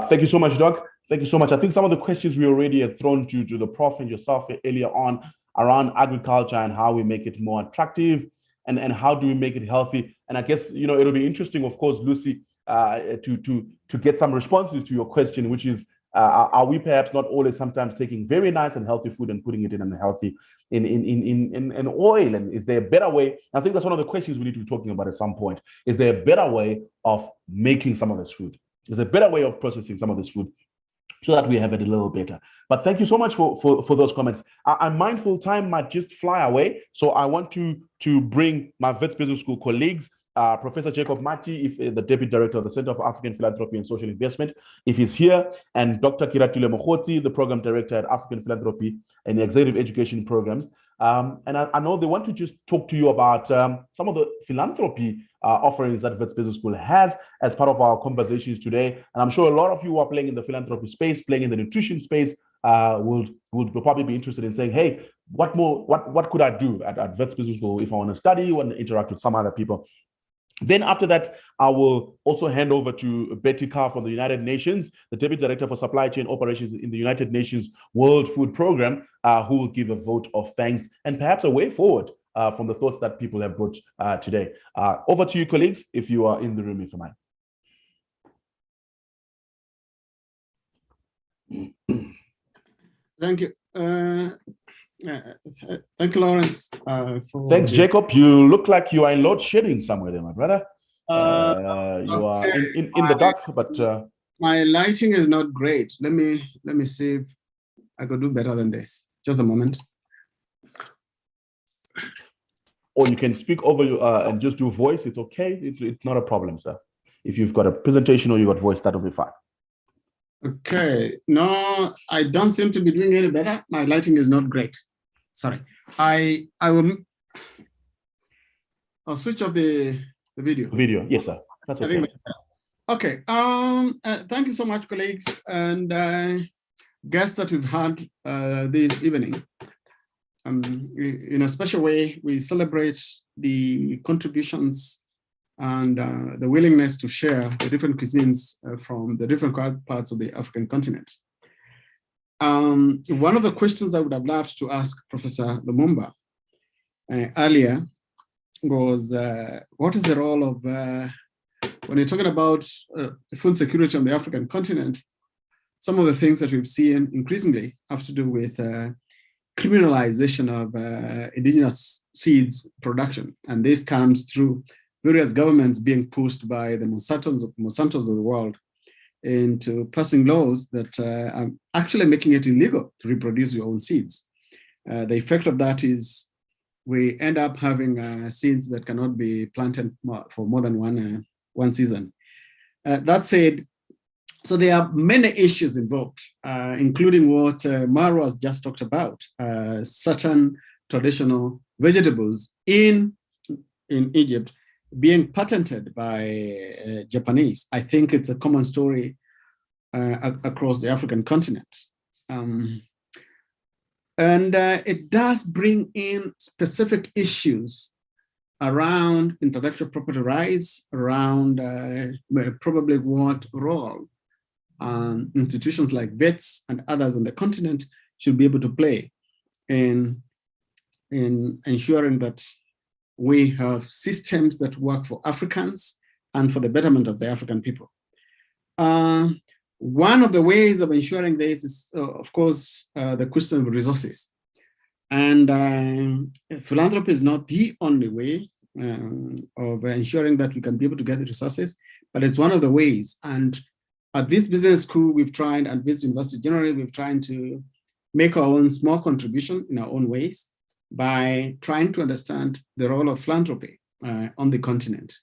Thank you so much, Doc. Thank you so much. I think some of the questions we already had thrown to the Prof and yourself earlier on around agriculture and how we make it more attractive and how do we make it healthy. And I guess, it'll be interesting, of course, Lucy, to get some responses to your question, which is, are we perhaps not always sometimes taking very nice and healthy food and putting it in unhealthy in oil? And is there a better way? I think that's one of the questions we need to be talking about at some point. Is there a better way of making some of this food? Is there a better way of processing some of this food so that we have it a little better? But thank you so much for those comments. I'm mindful time might just fly away. So I want to bring my Wits Business School colleagues, Professor Jacob Mati, the Deputy Director of the Center for African Philanthropy and Social Investment, if he's here, and Dr. Kiratile Mokhoti, the Program Director at African Philanthropy and the Executive Education Programs. And I know they want to just talk to you about some of the philanthropy offerings that Wits Business School has as part of our conversations today. And I'm sure a lot of you who are playing in the philanthropy space, playing in the nutrition space, would probably be interested in saying, hey, what could I do at Wits Business School if I want to study, want to interact with some other people? Then after that, I will also hand over to Betty Carr from the United Nations, the Deputy Director for Supply Chain Operations in the United Nations World Food Program, who will give a vote of thanks and perhaps a way forward from the thoughts that people have brought today. Over to you, colleagues, if you are in the room, if you mind. Thank you. Thank you, Lawrence. Thanks, Jacob. You look like you are in load shedding somewhere there, my brother. You are in the dark, but my lighting is not great. Let me see if I could do better than this. Just a moment. Or you can speak over you and just do voice. It's okay. It's not a problem, sir. If you've got a presentation or you've got voice, that'll be fine. Okay. No, I don't seem to be doing any better. My lighting is not great. Sorry. I'll switch off the video. Video, yes, sir. That's okay. Okay. Thank you so much, colleagues and guests that we've had this evening. In a special way, we celebrate the contributions and the willingness to share the different cuisines from the different parts of the African continent. One of the questions I would have loved to ask Professor Lumumba earlier was, what is the role of, when you're talking about food security on the African continent, some of the things that we've seen increasingly have to do with criminalization of indigenous seeds production. And this comes through various governments being pushed by the Monsantos of the world into passing laws that are actually making it illegal to reproduce your own seeds. The effect of that is we end up having seeds that cannot be planted for more than one season. That said, so there are many issues involved, including what Maro has just talked about, certain traditional vegetables in Egypt being patented by Japanese. I think it's a common story across the African continent. And it does bring in specific issues around intellectual property rights, around probably what role institutions like VETS and others on the continent should be able to play in ensuring that we have systems that work for Africans and for the betterment of the African people. One of the ways of ensuring this is, of course, the question of resources. And philanthropy is not the only way of ensuring that we can be able to get the resources, but it's one of the ways. And at this business school, we've tried, and this university generally, we've tried to make our own small contribution in our own ways by trying to understand the role of philanthropy on the continent,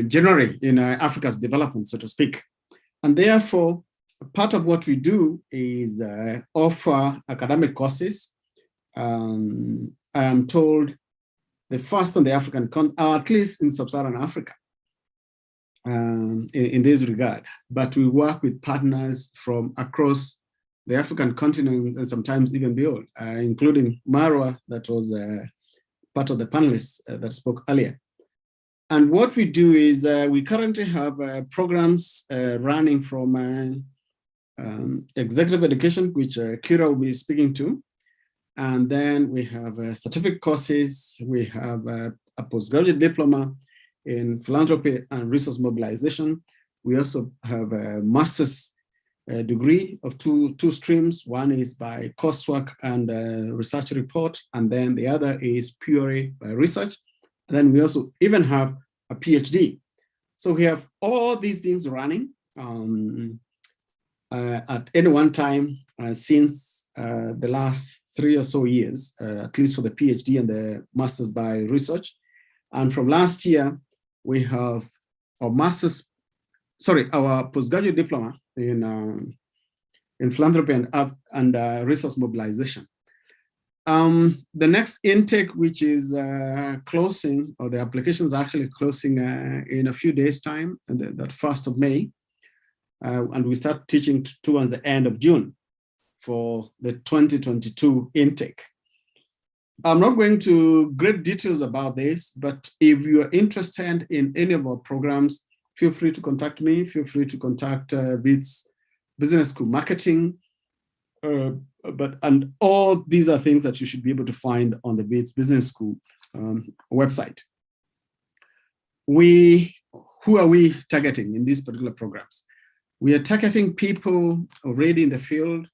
generally in Africa's development, so to speak. And therefore, part of what we do is offer academic courses. I am told the first on the African continent, or at least in sub-Saharan Africa, in this regard. But we work with partners from across the African continent and sometimes even beyond, including Marwa, that was part of the panelists that spoke earlier. And what we do is we currently have programs running from executive education, which Kira will be speaking to. And then we have certificate courses. We have a postgraduate diploma in philanthropy and resource mobilization. We also have a master's degree of two streams. One is by coursework and research report, and then the other is purely by research. And then we also even have a PhD. So we have all these things running at any one time since the last 3 or so years, at least for the PhD and the master's by research. And from last year, we have our our postgraduate diploma in philanthropy and resource mobilization. The next intake, which is closing, or the application is actually closing in a few days' time, and that 1st of May, and we start teaching towards the end of June for the 2022 intake. I'm not going to great details about this, but if you are interested in any of our programs, feel free to contact me. Feel free to contact BITS Business School Marketing. And all these are things that you should be able to find on the BITS Business School website. Who are we targeting in these particular programs? We are targeting people already in the field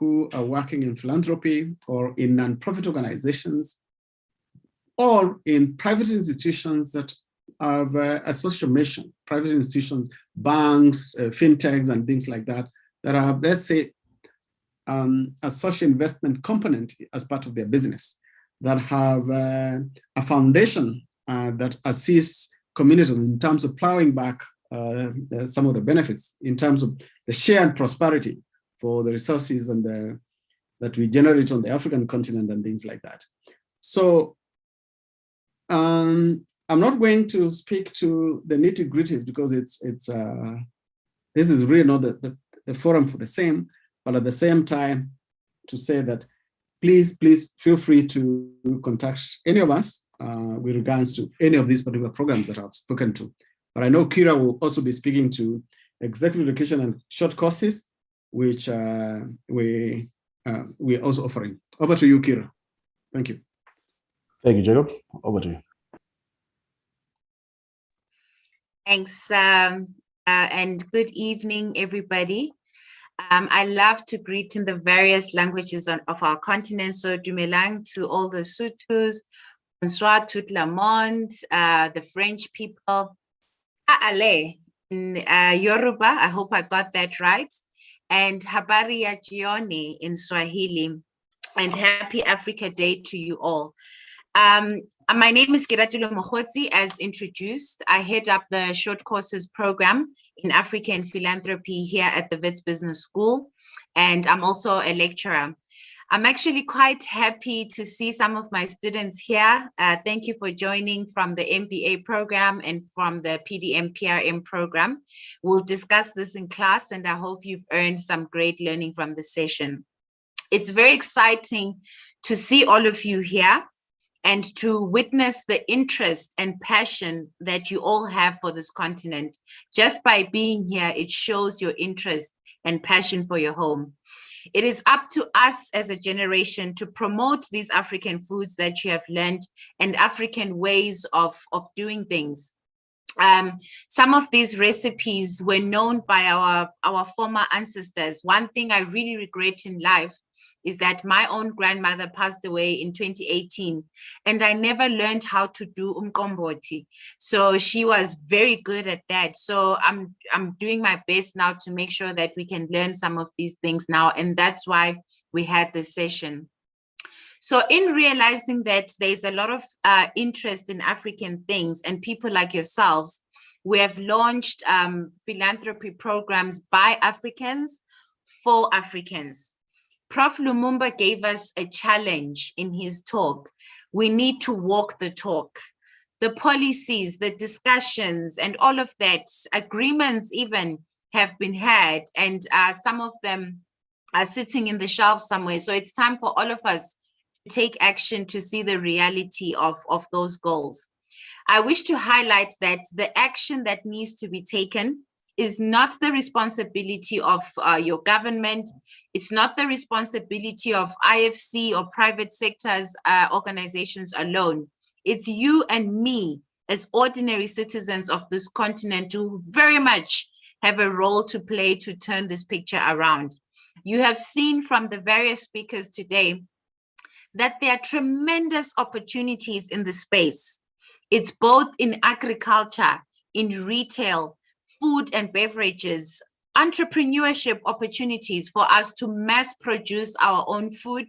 who are working in philanthropy or in nonprofit organizations or in private institutions that have a social mission, private institutions, banks, fintechs, and things like that, that are, let's say, a social investment component as part of their business, that have a foundation that assists communities in terms of plowing back some of the benefits in terms of the shared prosperity for the resources and that we generate on the African continent and things like that. So I'm not going to speak to the nitty-gritties because this is really not the forum for the same, but at the same time to say that please feel free to contact any of us with regards to any of these particular programs that I've spoken to. But I know Kira will also be speaking to executive education and short courses, which we're also offering. Over to you, Kira. Thank you. Thank you, Jacob. Over to you. Thanks, and good evening, everybody. I love to greet in the various languages of our continent. So dumelang to all the Sothos, bonsoir tout le monde, the French people, ale in Yoruba, I hope I got that right, and habari ya jioni in Swahili, and happy Africa Day to you all. My name is Kiratulo Mokhotsi, as introduced. I head up the short courses program in African philanthropy here at the Wits Business School, and I'm also a lecturer. I'm actually quite happy to see some of my students here. Thank you for joining from the MBA program and from the PDM PRM program. We'll discuss this in class, and I hope you've earned some great learning from the session. It's very exciting to see all of you here and to witness the interest and passion that you all have for this continent. Just by being here, it shows your interest and passion for your home. It is up to us as a generation to promote these African foods that you have learned and African ways of doing things. Some of these recipes were known by our former ancestors. One thing I really regret in life is that my own grandmother passed away in 2018, and I never learned how to do umqombothi. So she was very good at that. So I'm doing my best now to make sure that we can learn some of these things now, and that's why we had this session. So in realizing that there's a lot of interest in African things and people like yourselves, we have launched philanthropy programs by Africans for Africans. Prof. Lumumba gave us a challenge in his talk. We need to walk the talk. The policies, the discussions, and all of that, agreements even have been had, and some of them are sitting in the shelf somewhere. So it's time for all of us to take action to see the reality of those goals. I wish to highlight that the action that needs to be taken is not the responsibility of your government. It's not the responsibility of IFC or private sectors organizations alone. It's you and me as ordinary citizens of this continent who very much have a role to play to turn this picture around. You have seen from the various speakers today that there are tremendous opportunities in the space. It's both in agriculture, in retail, food and beverages, entrepreneurship opportunities for us to mass produce our own food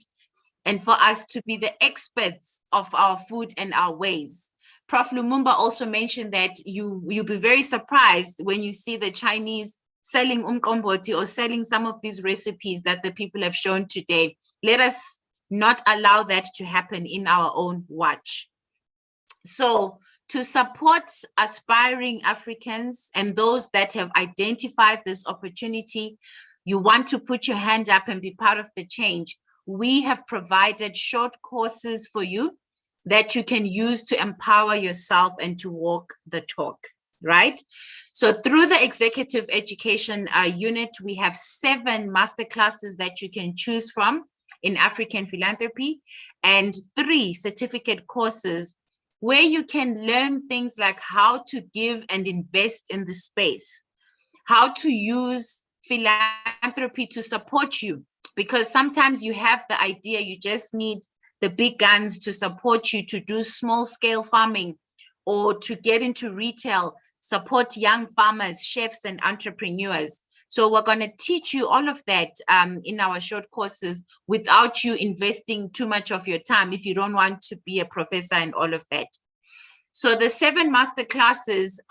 and for us to be the experts of our food and our ways. Prof. Lumumba also mentioned that you'll be very surprised when you see the Chinese selling umqombothi or selling some of these recipes that the people have shown today. Let us not allow that to happen in our own watch. So to support aspiring Africans and those that have identified this opportunity, you want to put your hand up and be part of the change. We have provided short courses for you that you can use to empower yourself and to walk the talk, right? So through the executive education unit, we have 7 masterclasses that you can choose from in African philanthropy and 3 certificate courses where you can learn things like how to give and invest in the space, how to use philanthropy to support you, because sometimes you have the idea you just need the big guns to support you to do small scale farming or to get into retail, support young farmers, chefs, and entrepreneurs. So we're going to teach you all of that in our short courses without you investing too much of your time if you don't want to be a professor and all of that. So the 7 master classes,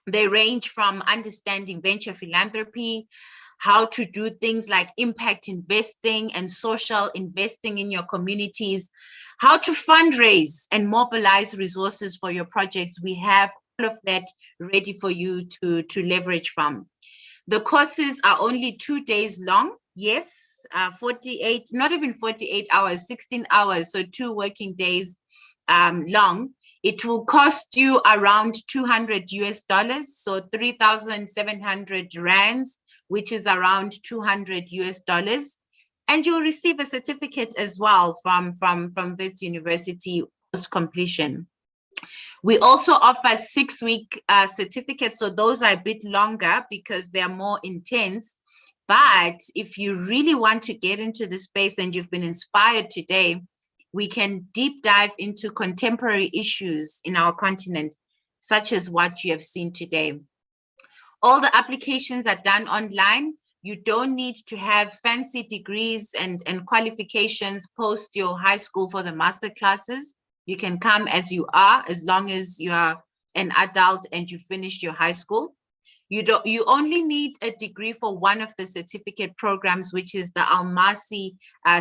they range from understanding venture philanthropy, how to do things like impact investing and social investing in your communities, how to fundraise and mobilize resources for your projects. We have all of that ready for you to leverage from. The courses are only 2 days long. Yes, 48, not even 48 hours, 16 hours. So 2 working days long. It will cost you around $200 US, so 3,700 rands, which is around $200 US. And you'll receive a certificate as well from Wits University post completion. We also offer 6-week certificates, so those are a bit longer because they're more intense. But if you really want to get into the space and you've been inspired today, we can deep dive into contemporary issues in our continent, such as what you have seen today. All the applications are done online. You don't need to have fancy degrees and qualifications post your high school for the master classes. You can come as you are, as long as you are an adult and you finished your high school. You only need a degree for one of the certificate programs, which is the Almasi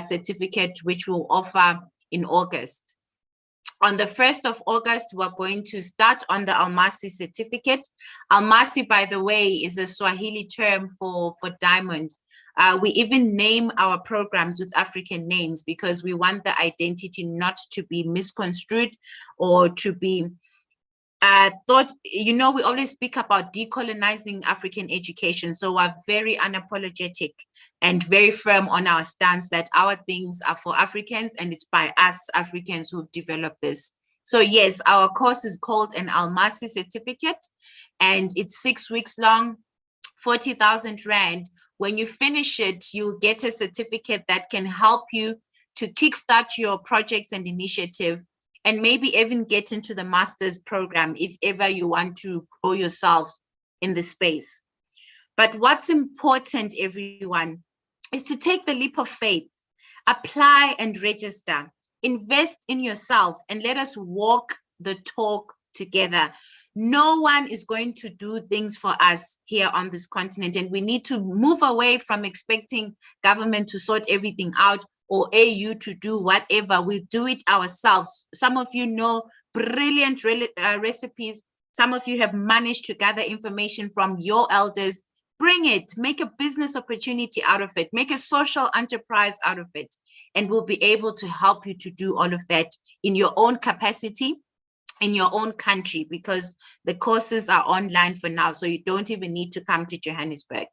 certificate, which we'll offer in August. On the 1st of August, we're going to start on the Almasi certificate. Almasi, by the way, is a Swahili term for diamond. We even name our programs with African names because we want the identity not to be misconstrued or to be thought, we always speak about decolonizing African education. So we're very unapologetic and very firm on our stance that our things are for Africans and it's by us Africans who've developed this. So yes, our course is called an Almasi certificate and it's 6 weeks long, 40,000 rand. When you finish it, you'll get a certificate that can help you to kickstart your projects and initiative and maybe even get into the master's program if ever you want to grow yourself in the space. But what's important, everyone, is to take the leap of faith, apply and register, invest in yourself, and let us walk the talk together. No one is going to do things for us here on this continent, and we need to move away from expecting government to sort everything out or AU to do whatever. We do it ourselves. Some of you know brilliant recipes. Some of you have managed to gather information from your elders. Bring it, make a business opportunity out of it, make a social enterprise out of it, and we'll be able to help you to do all of that in your own capacity, in your own country, because the courses are online for now, so you don't even need to come to Johannesburg.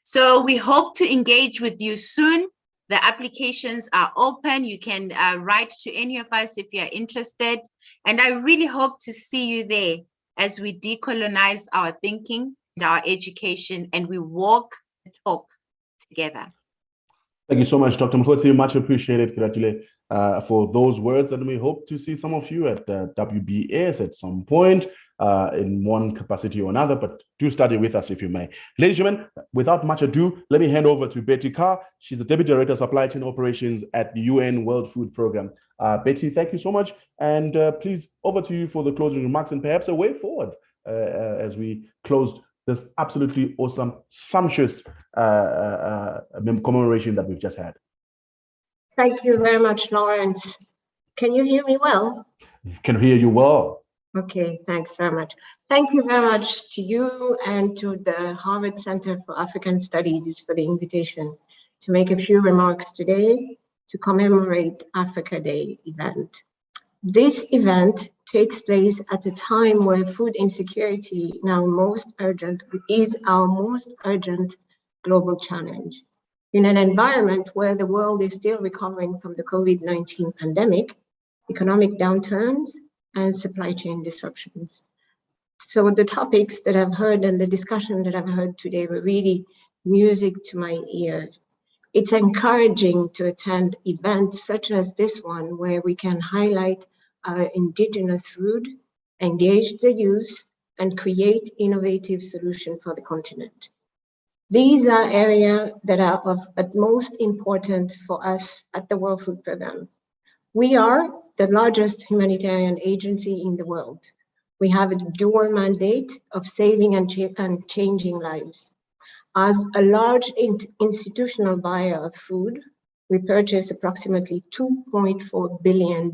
So we hope to engage with you soon. The applications are open. You can write to any of us if you're interested. And I really hope to see you there as we decolonize our thinking and our education and we walk the talk together. Thank you so much, Dr. Mkhotsi. Much appreciated, Kiratile, for those words. And we hope to see some of you at WBS at some point in one capacity or another, but do study with us if you may. Ladies and gentlemen, without much ado, let me hand over to Betty Carr. She's the Deputy Director of Supply Chain Operations at the UN World Food Program. Betty, thank you so much. And please, over to you for the closing remarks and perhaps a way forward as we closed this absolutely awesome, sumptuous commemoration that we've just had. Thank you very much, Lawrence. Can you hear me well? Can hear you well. Okay, thanks very much. Thank you very much to you and to the Harvard Center for African Studies for the invitation to make a few remarks today to commemorate Africa Day event. This event takes place at a time where food insecurity is our most urgent global challenge. In an environment where the world is still recovering from the COVID-19 pandemic, economic downturns, and supply chain disruptions. So the topics that I've heard and the discussion that I've heard today were really music to my ear. It's encouraging to attend events such as this one, where we can highlight our indigenous food, engage the youth, and create innovative solutions for the continent. These are areas that are of utmost importance for us at the World Food Program. We are the largest humanitarian agency in the world. We have a dual mandate of saving and changing lives. As a large institutional buyer of food, we purchased approximately $2.4 billion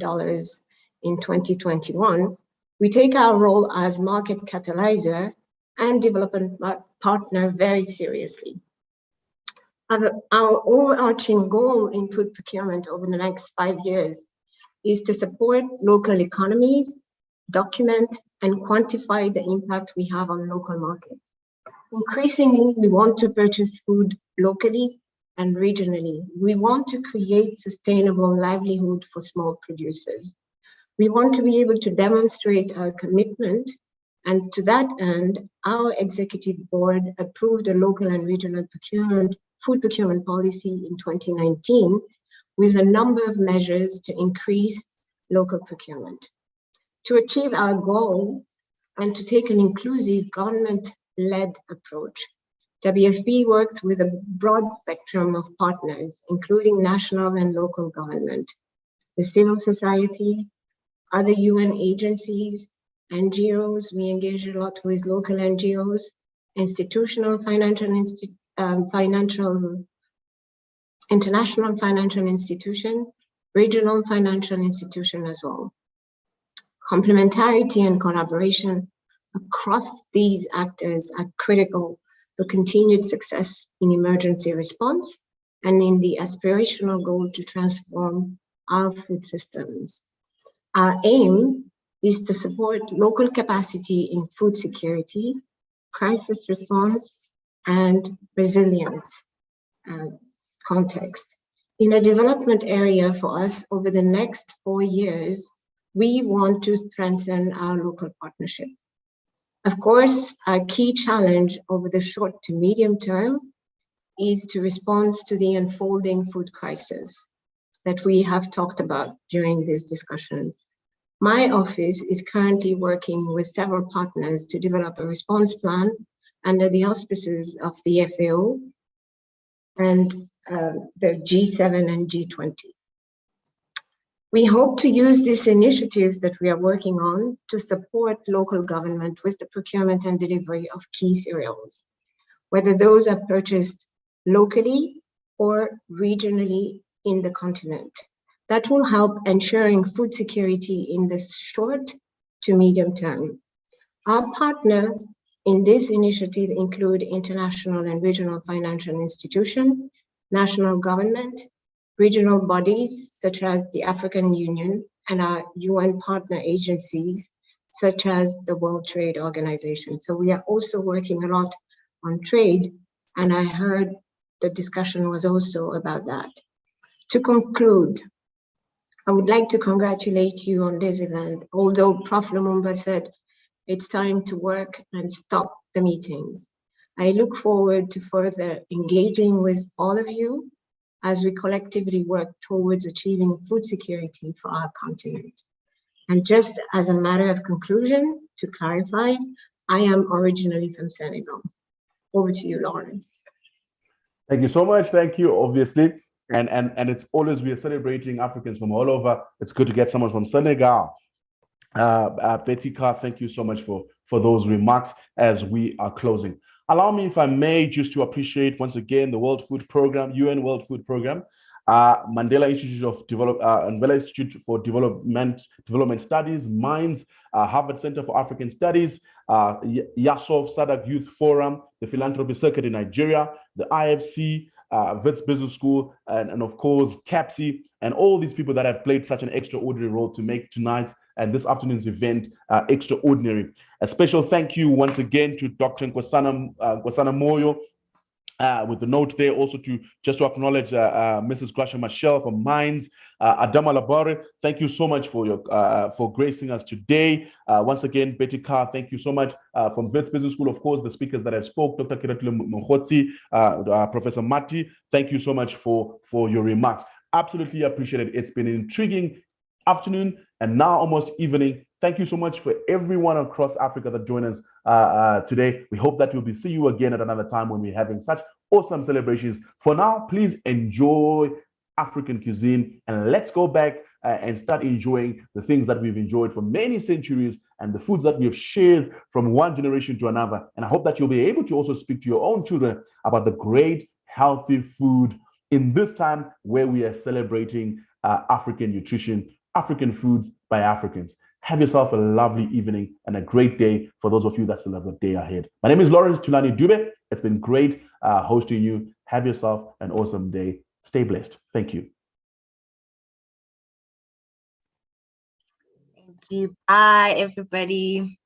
in 2021. We take our role as market catalyzer and development partner very seriously. Our overarching goal in food procurement over the next 5 years is to support local economies, document and quantify the impact we have on local markets. Increasingly, we want to purchase food locally and regionally. We want to create sustainable livelihood for small producers. We want to be able to demonstrate our commitment, and to that end, our executive board approved a local and regional food procurement policy in 2019 with a number of measures to increase local procurement. To achieve our goal and to take an inclusive government-led approach, WFP works with a broad spectrum of partners, including national and local government, the civil society, other UN agencies, NGOs. We engage a lot with local NGOs, international financial institution, regional financial institution as well. Complementarity and collaboration across these actors are critical for continued success in emergency response and in the aspirational goal to transform our food systems. Our aim is to support local capacity in food security, crisis response, and resilience context. In a development area for us over the next 4 years, we want to strengthen our local partnership. Of course, our key challenge over the short to medium term is to respond to the unfolding food crisis that we have talked about during these discussions. My office is currently working with several partners to develop a response plan under the auspices of the FAO and the G7 and G20. We hope to use these initiatives that we are working on to support local government with the procurement and delivery of key cereals, whether those are purchased locally or regionally in the continent. That will help ensuring food security in the short to medium term. Our partners in this initiative include international and regional financial institutions, national government, regional bodies such as the African Union, and our UN partner agencies such as the World Trade Organization. So we are also working a lot on trade, and I heard the discussion was also about that. To conclude, I would like to congratulate you on this event, although Prof. Lumumba said it's time to work and stop the meetings. I look forward to further engaging with all of you as we collectively work towards achieving food security for our continent. And just as a matter of conclusion, to clarify, I am originally from Senegal. Over to you, Lawrence. Thank you so much. Thank you, obviously. And it's always, we are celebrating Africans from all over. It's good to get someone from Senegal. Betty Carr, thank you so much for those remarks as we are closing. Allow me, if I may, just to appreciate once again the World Food Program, UN World Food Program, Mandela Institute for Development Studies, MINDS, Harvard Center for African Studies, YASOF SADC Youth Forum, the Philanthropy Circuit in Nigeria, the IFC, Wits Business School, and of course, CAPSI, and all these people that have played such an extraordinary role to make tonight's and this afternoon's event extraordinary. A special thank you once again to Dr. Nkosana Moyo, with the note there also to acknowledge Mrs. Gracia Michelle from Minds, Adama Labare, thank you so much for gracing us today. Once again, Betty Carr, thank you so much from Wits Business School, of course, the speakers that have spoke, Dr. Kiratile Mohotsi, Professor Mati, thank you so much for your remarks. Absolutely appreciate it. It's been an intriguing afternoon and now almost evening. Thank you so much for everyone across Africa that joined us today. We hope that we'll see you again at another time when we're having such awesome celebrations. For now, please enjoy African cuisine and let's go back and start enjoying the things that we've enjoyed for many centuries and the foods that we have shared from one generation to another. And I hope that you'll be able to also speak to your own children about the great, healthy food in this time where we are celebrating African nutrition, African foods by Africans. Have yourself a lovely evening and a great day for those of you that still have a day ahead. My name is Lawrence Tulani Dube. It's been great hosting you. Have yourself an awesome day. Stay blessed. Thank you. Thank you. Bye, everybody.